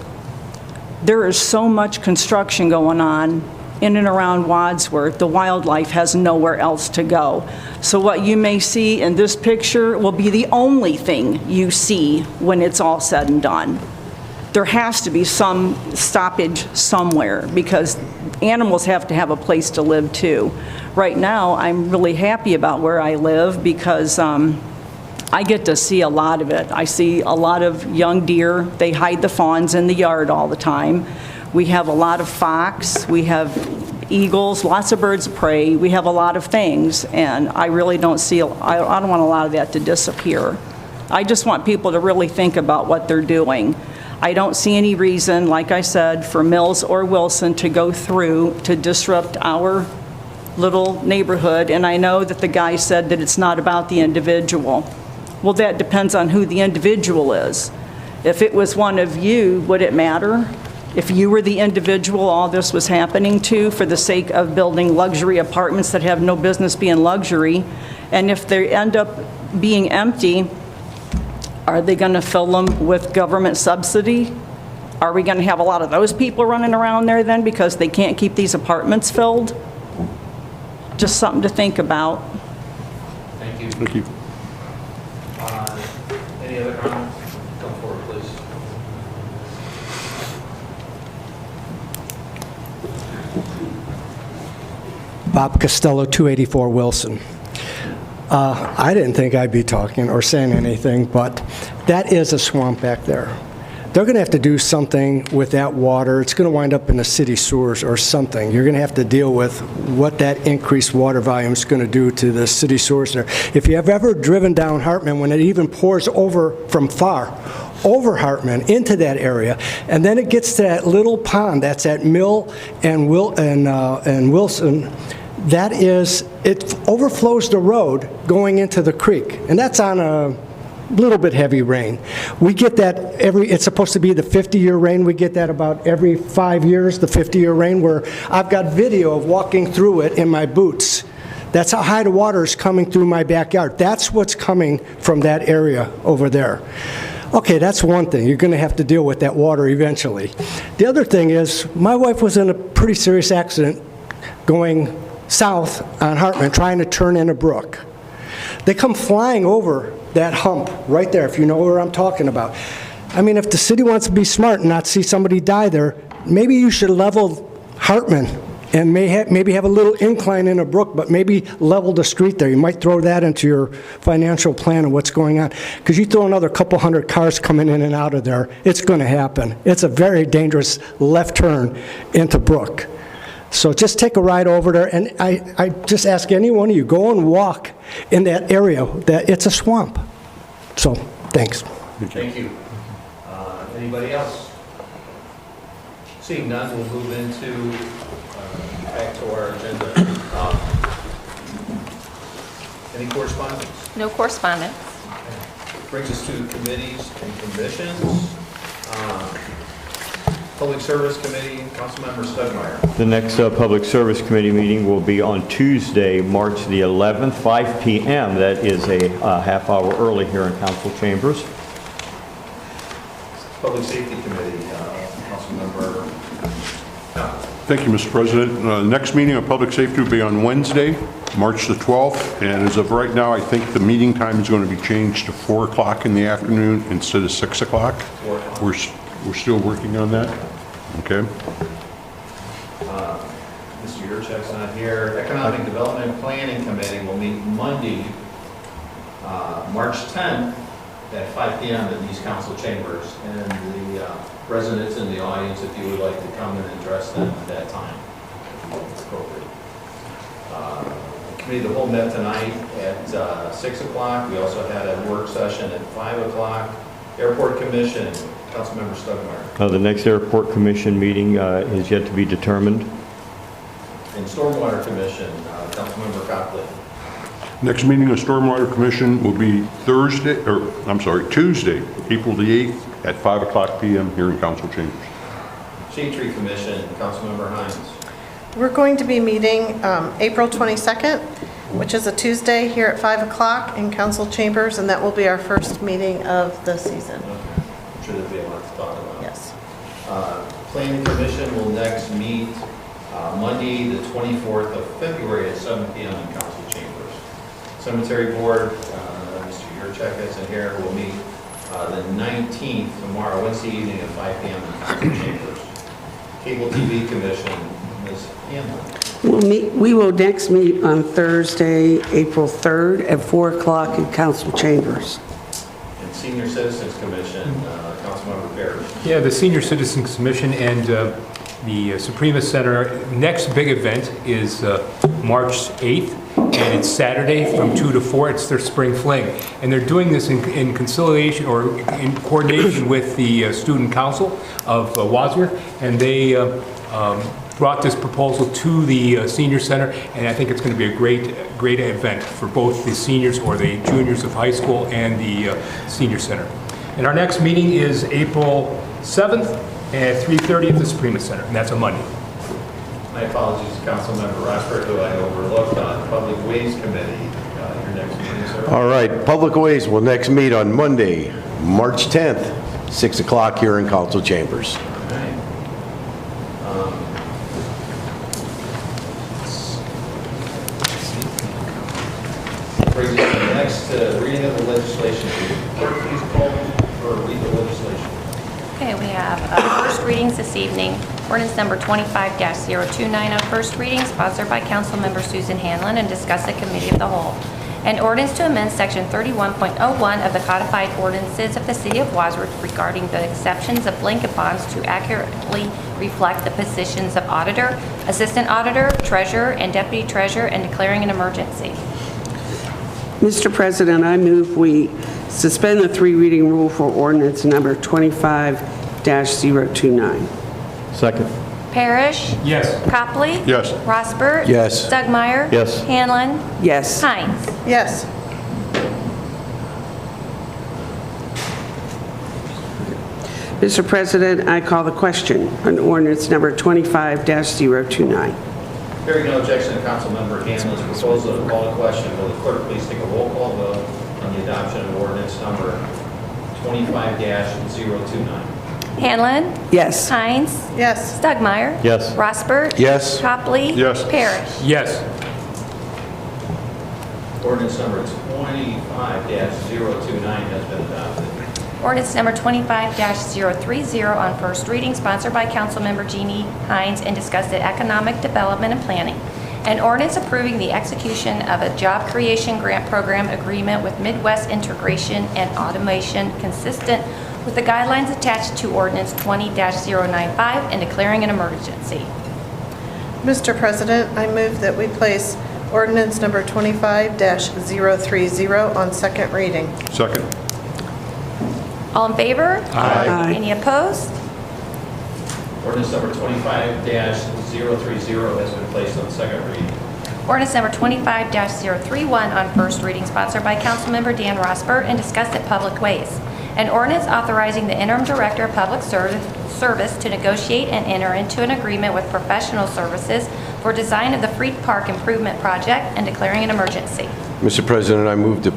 there is so much construction going on in and around Wadsworth, the wildlife has nowhere else to go. So what you may see in this picture will be the only thing you see when it's all said and done. There has to be some stoppage somewhere because animals have to have a place to live too. Right now, I'm really happy about where I live because I get to see a lot of it. I see a lot of young deer. They hide the fawns in the yard all the time. We have a lot of fox. We have eagles, lots of birds of prey. We have a lot of things, and I really don't see, I don't want a lot of that to disappear. I just want people to really think about what they're doing. I don't see any reason, like I said, for Mills or Wilson to go through to disrupt our little neighborhood, and I know that the guy said that it's not about the individual. Well, that depends on who the individual is. If it was one of you, would it matter? If you were the individual all this was happening to for the sake of building luxury apartments that have no business being luxury, and if they end up being empty, are they going to fill them with government subsidy? Are we going to have a lot of those people running around there then because they can't keep these apartments filled? Just something to think about. Thank you. Thank you. Any other comments? Come forward, please. Bob Costello, 284 Wilson. I didn't think I'd be talking or saying anything, but that is a swamp back there. They're going to have to do something with that water. It's going to wind up in the city sewers or something. You're going to have to deal with what that increased water volume is going to do to the city sewers there. If you have ever driven down Hartman, when it even pours over from far, over Hartman into that area, and then it gets to that little pond that's at Mill and Wilson, that is, it overflows the road going into the creek, and that's on a little bit heavy rain. We get that it's supposed to be the 50-year rain. We get that about every 5 years, the 50-year rain, where I've got video of walking through it in my boots. That's how high the water is coming through my backyard. That's what's coming from that area over there. Okay, that's one thing. You're going to have to deal with that water eventually. The other thing is, my wife was in a pretty serious accident going south on Hartman, trying to turn in a brook. They come flying over that hump right there, if you know where I'm talking about. I mean, if the city wants to be smart and not see somebody die there, maybe you should level Hartman and maybe have a little incline in a brook, but maybe level the street there. You might throw that into your financial plan of what's going on. Because you throw another couple hundred cars coming in and out of there, it's going to happen. It's a very dangerous left turn into Brook. So just take a ride over there, and I just ask any one of you, go and walk in that area. That it's a swamp. So, thanks. Thank you. Anybody else? Seeing none, we'll move into back to our agenda. Any correspondence? No correspondence. Brings us to committees and commissions. Public Service Committee, Councilmember Studmeyer. The next Public Service Committee meeting will be on Tuesday, March the 11th, 5 p.m. That is a half hour early here in council chambers. Public Safety Committee, Councilmember. Thank you, Mr. President. Next meeting of Public Safety will be on Wednesday, March the 12th, and as of right now, I think the meeting time is going to be changed to 4 o'clock in the afternoon instead of 6 o'clock. We're still working on that. Okay. Mr. Yurchek's not here. Economic Development Planning Committee will meet Monday, March 10th at 5 p.m. in these council chambers. And the residents in the audience, if you would like to come and address them at that time, it's appropriate. Committee of the Whole met tonight at 6 o'clock. We also had a work session at 5 o'clock. Airport Commission, Councilmember Stugmeyer. The next Airport Commission meeting is yet to be determined. And Stormwater Commission, Councilmember Copley. Next meeting of Stormwater Commission will be Tuesday, April the 8th at 5 o'clock p.m. here in Council Chambers. Shade Tree Commission, Councilmember Hines. We're going to be meeting April 22nd, which is a Tuesday, here at 5 o'clock in council chambers, and that will be our first meeting of the season. I'm sure there'll be a lot to talk about. Yes. Planning Commission will next meet Monday, the 24th of February at 7 p.m. in council chambers. Cemetery Board, Mr. Yurchek is in here, will meet the 19th, tomorrow, Wednesday evening at 5 p.m. in council chambers. Cable TV Commission, Ms. Hanlon. We will next meet on Thursday, April 3rd at 4 o'clock in council chambers. And Senior Citizens Commission, Councilmember Parrish. Yeah, the Senior Citizens Commission and the Suprema Center, next big event is March 8th, and it's Saturday from 2 to 4. It's their spring fling. And they're doing this in conciliation or in coordination with the Student Council of Wadsworth, and they brought this proposal to the Senior Center, and I think it's going to be a great event for both the seniors or the juniors of high school and the Senior Center. And our next meeting is April 7th at 3:30 at the Suprema Center, and that's a Monday. My apologies to Councilmember Rosberg, who I overlooked on Public Ways Committee. Your next meeting, sir. All right, Public Ways will next meet on Monday, March 10th, 6 o'clock here in council chambers. Brings us to the next reading of the legislation. Clerk, please call or read the legislation. Okay, we have first readings this evening. Ordinance number 25-029 on first reading, sponsored by Councilmember Susan Hanlon and discussed at Committee of the Whole. An ordinance to amend Section 31.01 of the codified ordinances of the City of Wadsworth regarding the exceptions of blanket bonds to accurately reflect the positions of auditor, assistant auditor, treasurer, and deputy treasurer, and declaring an emergency. Mr. President, I move we suspend the three-reading rule for ordinance number 25-029. Second. Parrish? Yes. Copley? Yes. Rosbert? Yes. Stugmeyer? Yes. Hanlon? Yes. Hines? Yes. Mr. President, I call the question on ordinance number 25-029. Hearing no objection to Councilmember Hanlon's proposal to call the question, will the clerk please take a roll call vote on the adoption of ordinance number 25-029? Hanlon? Yes. Hines? Yes. Stugmeyer? Yes. Rosbert? Yes. Copley? Yes. Parrish? Yes. Ordinance number 25-029 has been adopted. Ordinance number 25-030 on first reading, sponsored by Councilmember Jeannie Hines and discussed at Economic Development and Planning. An ordinance approving the execution of a job creation grant program agreement with Midwest Integration and Automation consistent with the guidelines attached to ordinance 20-095 and declaring an emergency. Mr. President, I move that we place ordinance number 25-030 on second reading. Second. All in favor? Aye. Any opposed? Ordinance number 25-030 has been placed on second reading. Ordinance number 25-031 on first reading, sponsored by Councilmember Dan Rosbert and discussed at Public Ways. An ordinance authorizing the interim director of public service to negotiate and enter into an agreement with professional services for design of the Freed Park Improvement Project and declaring an emergency. Mr. President, I move to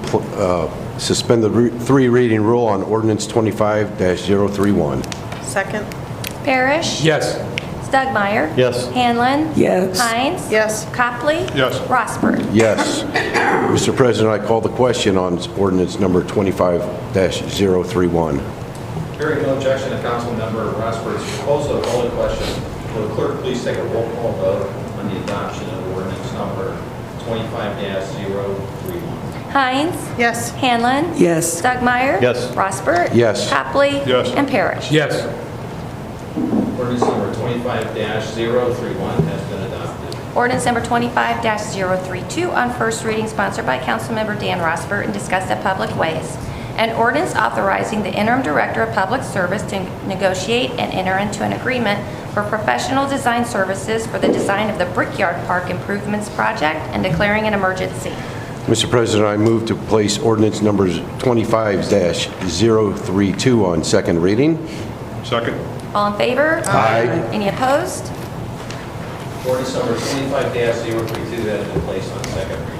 suspend the three-reading rule on ordinance 25-031. Second. Parrish? Yes. Stugmeyer? Yes. Hanlon? Yes. Hines? Yes. Copley? Yes. Rosbert? Yes. Mr. President, I call the question on ordinance number 25-031. Hearing no objection to Councilmember Rosberg's proposal to call the question, will the clerk please take a roll call vote on the adoption of ordinance number 25-031? Hines? Yes. Hanlon? Yes. Stugmeyer? Yes. Rosbert? Yes. Copley? Yes. And Parrish? Yes. Ordinance number 25-031 has been adopted. Ordinance number 25-032 on first reading, sponsored by Councilmember Dan Rosbert and discussed at Public Ways. An ordinance authorizing the interim director of public service to negotiate and enter into an agreement for professional design services for the design of the Brickyard Park Improvements Project and declaring an emergency. Mr. President, I move to place ordinance numbers 25-032 on second reading. Second. All in favor? Aye. Any opposed? Ordinance number 25-032 has been placed on second reading.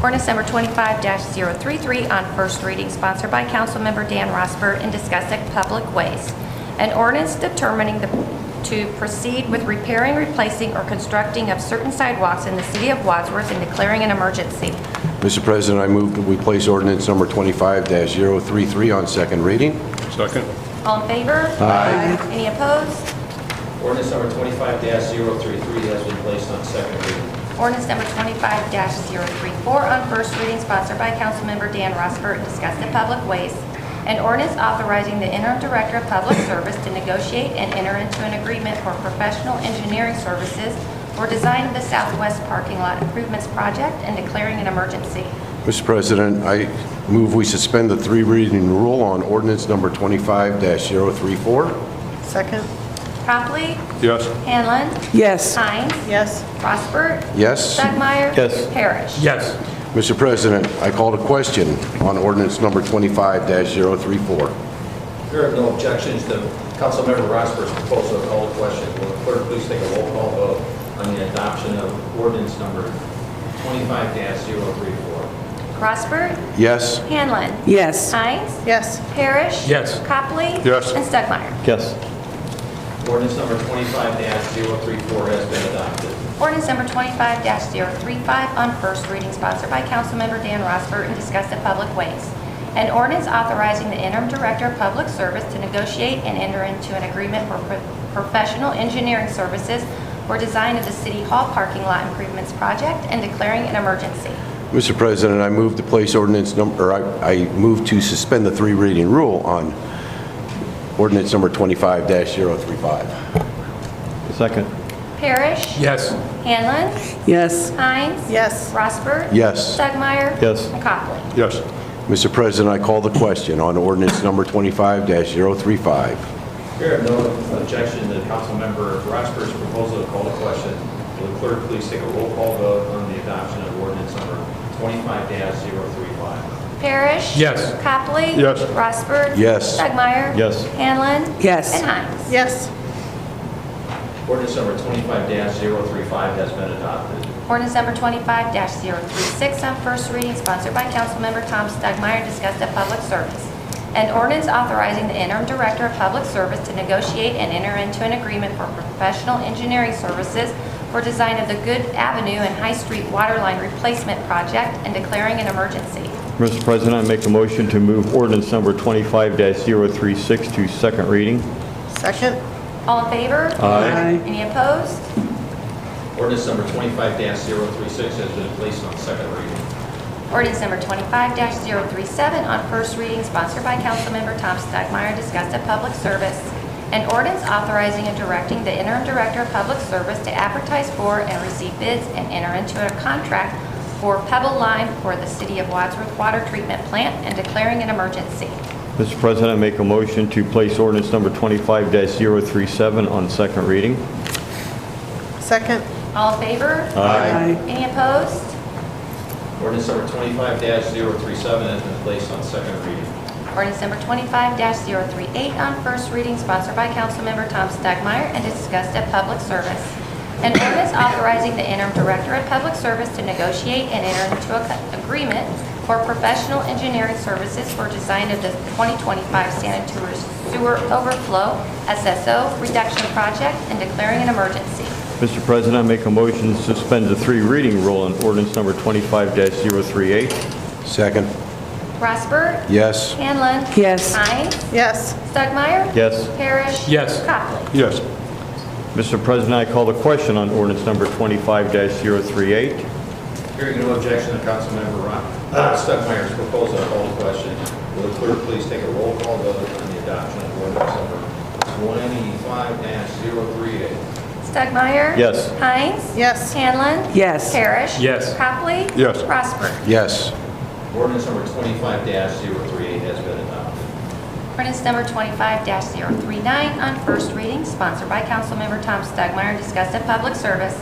Ordinance number 25-033 on first reading, sponsored by Councilmember Dan Rosbert and discussed at Public Ways. An ordinance determining to proceed with repairing, replacing, or constructing of certain sidewalks in the City of Wadsworth and declaring an emergency. Mr. President, I move that we place ordinance number 25-033 on second reading. Second. All in favor? Aye. Any opposed? Ordinance number 25-033 has been placed on second reading. Ordinance number 25-034 on first reading, sponsored by Councilmember Dan Rosbert and discussed at Public Ways. An ordinance authorizing the interim director of public service to negotiate and enter into an agreement for professional engineering services for design of the southwest parking lot improvements project and declaring an emergency. Mr. President, I move we suspend the three reading rule on ordinance number 25-034. Second? Copley? Yes. Hanlon? Yes. Hines? Yes. Rosbert? Yes. Stugmeyer? Yes. Parrish? Yes. Mr. President, I call to question on ordinance number 25-034. There are no objections to Councilmember Rosbert's proposal. Call the question. Will the clerk please take a roll call vote on the adoption of ordinance number 25-034? Rosbert? Yes. Hanlon? Yes. Hines? Yes. Parrish? Yes. Copley? Yes. And Stugmeyer? Yes. Ordinance number 25-034 has been adopted. Ordinance number 25-035 on first reading, sponsored by Councilmember Dan Rosbert and discussed at Public Ways. An ordinance authorizing the interim director of public service to negotiate and enter into an agreement for professional engineering services for design of the City Hall parking lot improvements project and declaring an emergency. Mr. President, I move to place ordinance number, I move to suspend the three reading rule on ordinance number 25-035. Second. Parrish? Yes. Hanlon? Yes. Hines? Yes. Rosbert? Yes. Stugmeyer? Yes. And Copley? Yes. Mr. President, I call the question on ordinance number 25-035. There are no objection to Councilmember Rosbert's proposal. Call the question. Will the clerk please take a roll call vote on the adoption of ordinance number 25-035? Parrish? Yes. Copley? Yes. Rosbert? Yes. Stugmeyer? Yes. Hanlon? Yes. And Hines? Yes. Ordinance number 25-035 has been adopted. Ordinance number 25-036 on first reading, sponsored by Councilmember Tom Stugmeyer, discussed at Public Service. An ordinance authorizing the interim director of public service to negotiate and enter into an agreement for professional engineering services for design of the Good Avenue and High Street waterline replacement project and declaring an emergency. Mr. President, I make a motion to move ordinance number 25-036 to second reading. Second? All in favor? Aye. Any opposed? Ordinance number 25-036 has been placed on second reading. Ordinance number 25-037 on first reading, sponsored by Councilmember Tom Stugmeyer, discussed at Public Service. An ordinance authorizing and directing the interim director of public service to advertise for and receive bids and enter into a contract for Pebble Lime for the City of Wadsworth water treatment plant and declaring an emergency. Mr. President, I make a motion to place ordinance number 25-037 on second reading. Second? All in favor? Aye. Any opposed? Ordinance number 25-037 has been placed on second reading. Ordinance number 25-038 on first reading, sponsored by Councilmember Tom Stugmeyer and discussed at Public Service. An ordinance authorizing the interim director of public service to negotiate and enter into an agreement for professional engineering services for design of the 2025 sanitary sewer overflow SSO reduction project and declaring an emergency. Mr. President, I make a motion to suspend the three reading rule on ordinance number 25-038. Second. Rosbert? Yes. Hanlon? Yes. Hines? Yes. Stugmeyer? Yes. Parrish? Yes. Copley? Yes. Mr. President, I call the question on ordinance number 25-038. Hearing no objection to Councilmember Stugmeyer's proposal, I call the question. Will the clerk please take a roll call vote on the adoption of ordinance number 25-038? Stugmeyer? Yes. Hines? Yes. Hanlon? Yes. Parrish? Yes. Copley? Yes. Rosberg? Yes. Ordinance number 25-038 has been adopted. Ordinance number 25-039 on first reading, sponsored by Councilmember Tom Stugmeyer, discussed at public service.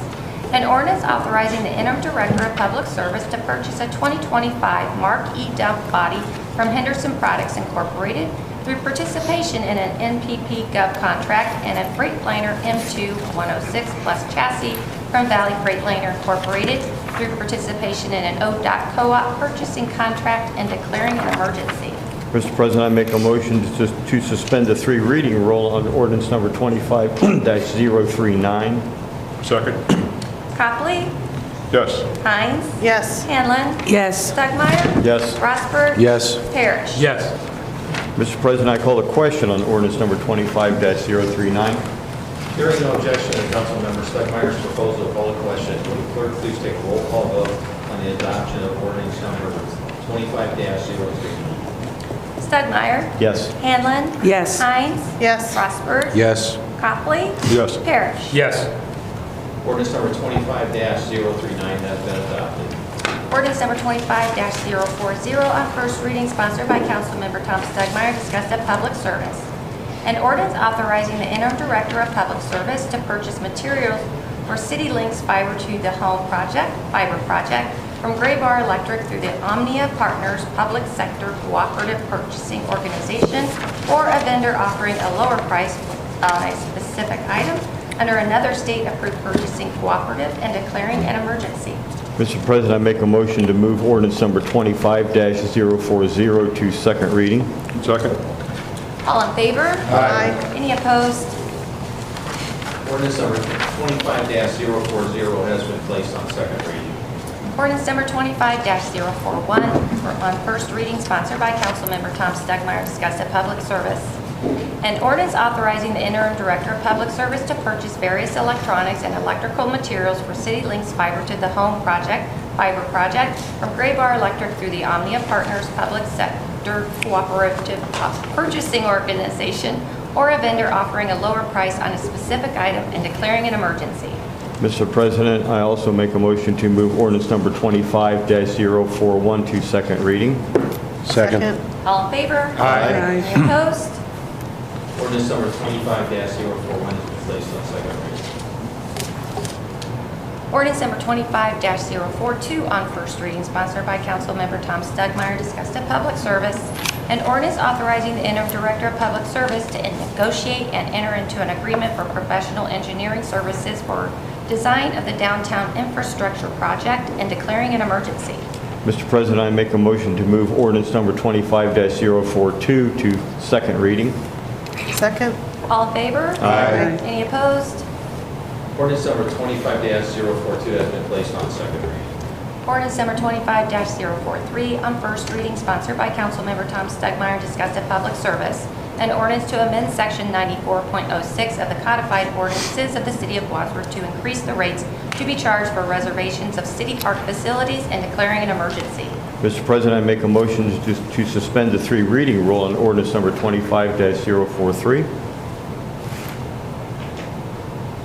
An ordinance authorizing the interim director of public service to purchase a 2025 Mark E. dump body from Henderson Products Incorporated through participation in an NPP Gov contract and a Freightliner M2 106 plus chassis from Valley Freightliner Incorporated through participation in an ODOT co-op purchasing contract and declaring an emergency. Mr. President, I make a motion to suspend the three reading rule on ordinance number 25-039. Second. Copley? Yes. Hines? Yes. Hanlon? Yes. Stugmeyer? Yes. Rosberg? Yes. Parrish? Yes. Mr. President, I call a question on ordinance number 25-039. Hearing no objection to Councilmember Stugmeyer's proposal to call a question, will the clerk please take a roll call vote on the adoption of ordinance number 25-039? Stugmeyer? Yes. Hanlon? Yes. Hines? Yes. Rosberg? Yes. Copley? Yes. Parrish? Yes. Ordinance number 25-039 has been adopted. Ordinance number 25-040 on first reading, sponsored by Councilmember Tom Stugmeyer, discussed at public service. An ordinance authorizing the interim director of public service to purchase materials for CityLink's fiber to the home fiber project from Gray Bar Electric through the Omnia Partners Public Sector Cooperative Purchasing Organization, or a vendor offering a lower price on a specific item under another state-approved purchasing cooperative and declaring an emergency. Mr. President, I make a motion to move ordinance number 25-040 to second reading. Second. All in favor? Aye. Any opposed? Ordinance number 25-040 has been placed on second reading. Ordinance number 25-041 on first reading, sponsored by Councilmember Tom Stugmeyer, discussed at public service. An ordinance authorizing the interim director of public service to purchase various electronics and electrical materials for CityLink's fiber to the home fiber project from Gray Bar Electric through the Omnia Partners Public Sector Cooperative Purchasing Organization, or a vendor offering a lower price on a specific item and declaring an emergency. Mr. President, I also make a motion to move ordinance number 25-041 to second reading. Second. All in favor? Aye. Any opposed? Ordinance number 25-041 has been placed on second reading. Ordinance number 25-042 on first reading, sponsored by Councilmember Tom Stugmeyer, discussed at public service. An ordinance authorizing the interim director of public service to negotiate and enter into an agreement for professional engineering services for design of the downtown infrastructure project and declaring an emergency. Mr. President, I make a motion to move ordinance number 25-042 to second reading. Second. All in favor? Aye. Any opposed? Ordinance number 25-042 has been placed on second reading. Ordinance number 25-043 on first reading, sponsored by Councilmember Tom Stugmeyer, discussed at public service. An ordinance to amend section 94.06 of the codified ordinances of the City of Wadsworth to increase the rates to be charged for reservations of city park facilities and declaring an emergency. Mr. President, I make a motion to suspend the three reading rule on ordinance number 25-043.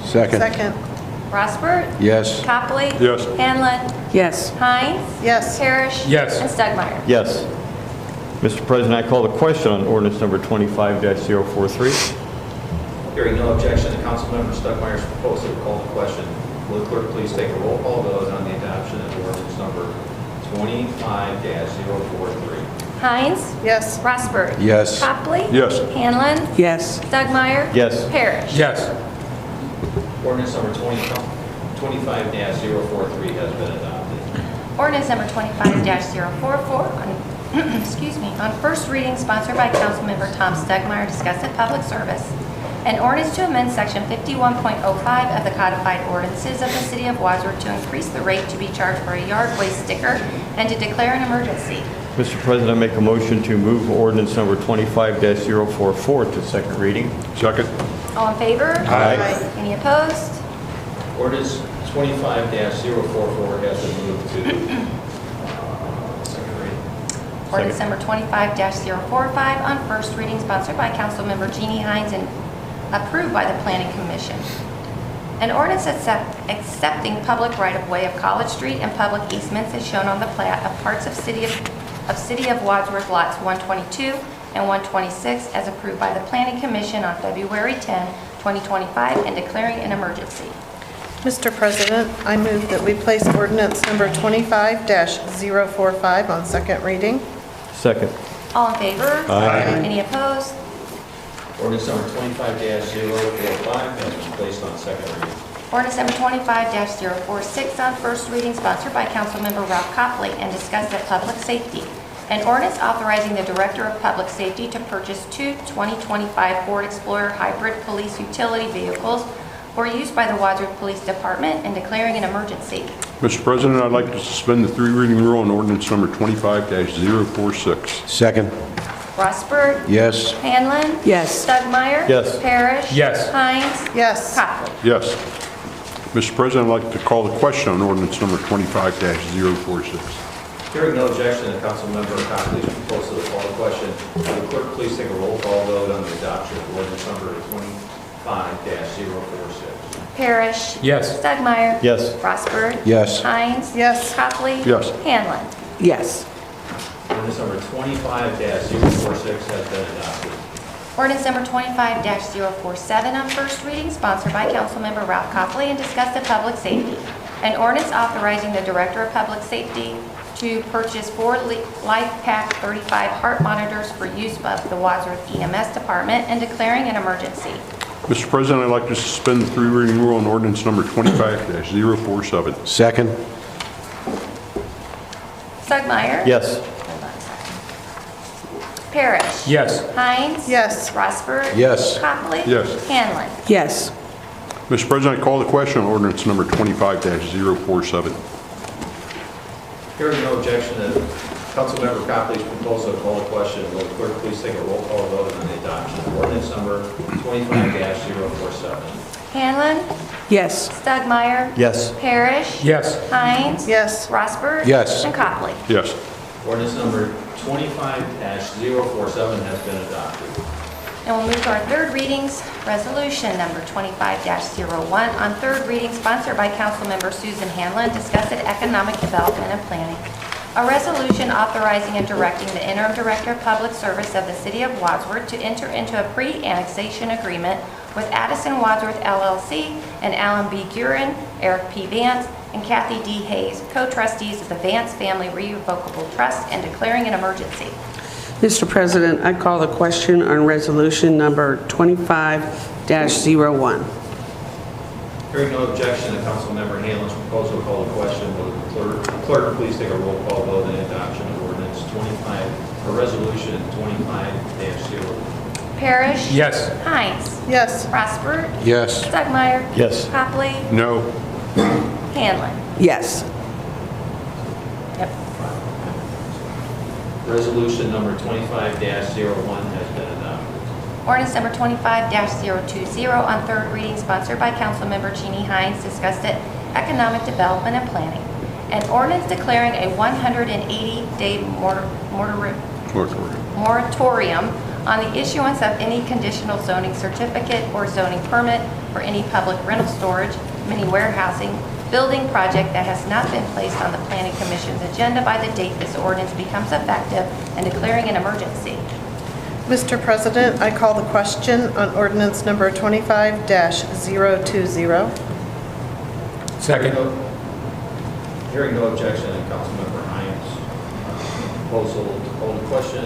Second. Second. Rosberg? Yes. Copley? Yes. Hanlon? Yes. Hines? Yes. Parrish? Yes. And Stugmeyer. Yes. Mr. President, I call the question on ordinance number 25-043. Hearing no objection to Councilmember Stugmeyer's proposal to call the question, will the clerk please take a roll call vote on the adoption of ordinance number 25-043? Hines? Yes. Rosberg? Yes. Copley? Yes. Hanlon? Yes. Stugmeyer? Yes. Parrish? Yes. Ordinance number 25-043 has been adopted. Ordinance number 25-044 on, excuse me, on first reading, sponsored by Councilmember Tom Stugmeyer, discussed at public service. An ordinance to amend section 51.05 of the codified ordinances of the City of Wadsworth to increase the rate to be charged for a yard waste sticker and to declare an emergency. Mr. President, I make a motion to move ordinance number 25-044 to second reading. Second. All in favor? Aye. Any opposed? Ordinance 25-044 has been moved to second reading. Ordinance number 25-045 on first reading, sponsored by Councilmember Jeannie Hines and approved by the Planning Commission. An ordinance accepting public right-of-way of College Street and public easements as shown on the plat of parts of City of Wadsworth lots 122 and 126 as approved by the Planning Commission on February 10, 2025, and declaring an emergency. Mr. President, I move that we place ordinance number 25-045 on second reading. Second. All in favor? Aye. Any opposed? Ordinance number 25-045 has been placed on second reading. Ordinance number 25-046 on first reading, sponsored by Councilmember Ralph Copley and discussed at Public Safety. An ordinance authorizing the Director of Public Safety to purchase two 2025 Ford Explorer hybrid police utility vehicles for use by the Wadsworth Police Department and declaring an emergency. Mr. President, I'd like to suspend the three reading rule on ordinance number 25-046. Second. Rossbert. Yes. Hanlon. Yes. Stugmeyer. Yes. Parrish. Yes. Hines. Yes. Copley. Yes. Mr. President, I'd like to call the question on ordinance number 25-046. Hearing no objection to Councilmember Copley's proposal to call the question, will the clerk please take a roll call vote on the adoption of ordinance number 25-046? Parrish. Yes. Stugmeyer. Yes. Rossbert. Yes. Hines. Yes. Copley. Yes. Hanlon. Yes. Ordinance number 25-046 has been adopted. Ordinance number 25-047 on first reading, sponsored by Councilmember Ralph Copley and discussed at Public Safety. An ordinance authorizing the Director of Public Safety to purchase 4 LifePak 35 heart monitors for use of the Wadsworth EMS Department and declaring an emergency. Mr. President, I'd like to suspend the three reading rule on ordinance number 25-047. Second. Stugmeyer. Yes. Parrish. Yes. Hines. Yes. Rossbert. Yes. Copley. Yes. Hanlon. Yes. Mr. President, I call the question on ordinance number 25-047. Hearing no objection to Councilmember Copley's proposal to call the question, will the clerk please take a roll call vote on the adoption of ordinance number 25-047? Hanlon. Yes. Stugmeyer. Yes. Parrish. Yes. Hines. Yes. Rossbert. Yes. And Copley. Yes. Ordinance number 25-047 has been adopted. And we'll move to our third readings, resolution number 25-01 on third reading, sponsored by Councilmember Susan Hanlon, discussed at Economic Development and Planning. A resolution authorizing and directing the interim director of public service of the City of Wadsworth to enter into a pre-annexation agreement with Addison Wadsworth LLC and Alan B. Guerin, Eric P. Vance, and Kathy D. Hayes, co-trustees of the Vance Family Revocable Trust, and declaring an emergency. Mr. President, I call the question on resolution number 25-01. Hearing no objection to Councilmember Hanlon's proposal to call the question, will the clerk please take a roll call vote on the adoption of ordinance resolution 25-0. Parrish. Yes. Hines. Yes. Rossbert. Yes. Stugmeyer. Yes. Copley. No. Hanlon. Yes. Yep. Resolution number 25-01 has been adopted. Ordinance number 25-020 on third reading, sponsored by Councilmember Jeannie Hines, discussed at Economic Development and Planning. An ordinance declaring a 180-day moratorium on the issuance of any conditional zoning certificate or zoning permit for any public rental storage, mini warehousing, building project that has not been placed on the Planning Commission's agenda by the date this ordinance becomes effective, and declaring an emergency. Mr. President, I call the question on ordinance number 25-020. Second. Hearing no objection to Councilmember Hines' proposal to call the question,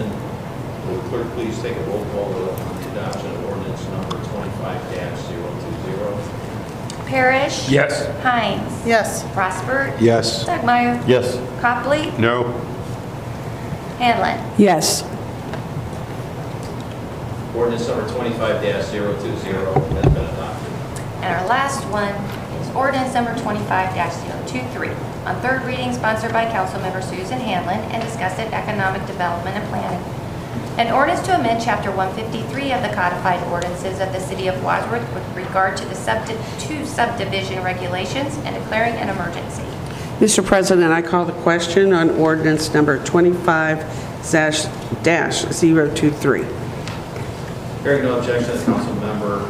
will the clerk please take a roll call vote on the adoption of ordinance number 25-020? Parrish. Yes. Hines. Yes. Rossbert. Yes. Stugmeyer. Yes. Copley. No. Hanlon. Yes. Ordinance number 25-020 has been adopted. And our last one is ordinance number 25-023 on third reading, sponsored by Councilmember Susan Hanlon and discussed at Economic Development and Planning. An ordinance to amend Chapter 153 of the codified ordinances of the City of Wadsworth with regard to the subdivision regulations and declaring an emergency. Mr. President, I call the question on ordinance number 25-023. Hearing no objection to Councilmember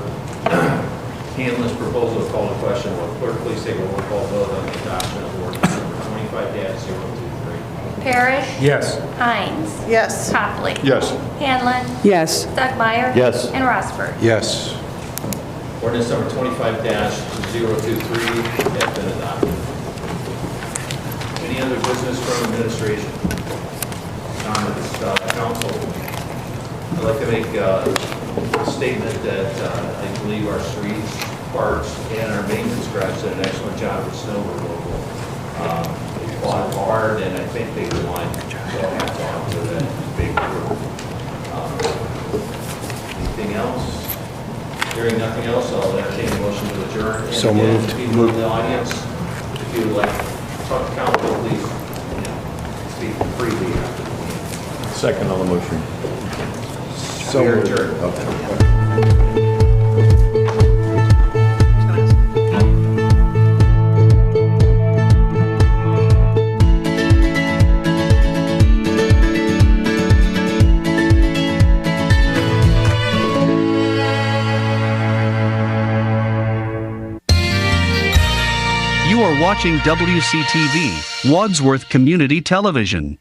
Hanlon's proposal to call the question. Will clerk please take a roll call vote on the adoption of ordinance number 25-023? Yes. Parrish? Hines? Yes. Copley? Yes. Hanlon? Yes. Stugmeyer? Yes. And Rossbert? Yes. Ordinance number 25-023 has been adopted. Any other business from administration? Comments, council? I'd like to make a statement that I believe our streets, parks, and our maintenance guys did an excellent job with snow removal. They fought hard, and I think they won. So hats off to that big group. Anything else? Hearing nothing else, I'll entertain a motion to adjourn. And So again, moved. People in the audience, if you would like to talk to council, please, speak freely after the meeting. Second on the motion. So We are moved. adjourned. You are watching WCTV, Wadsworth Community Television.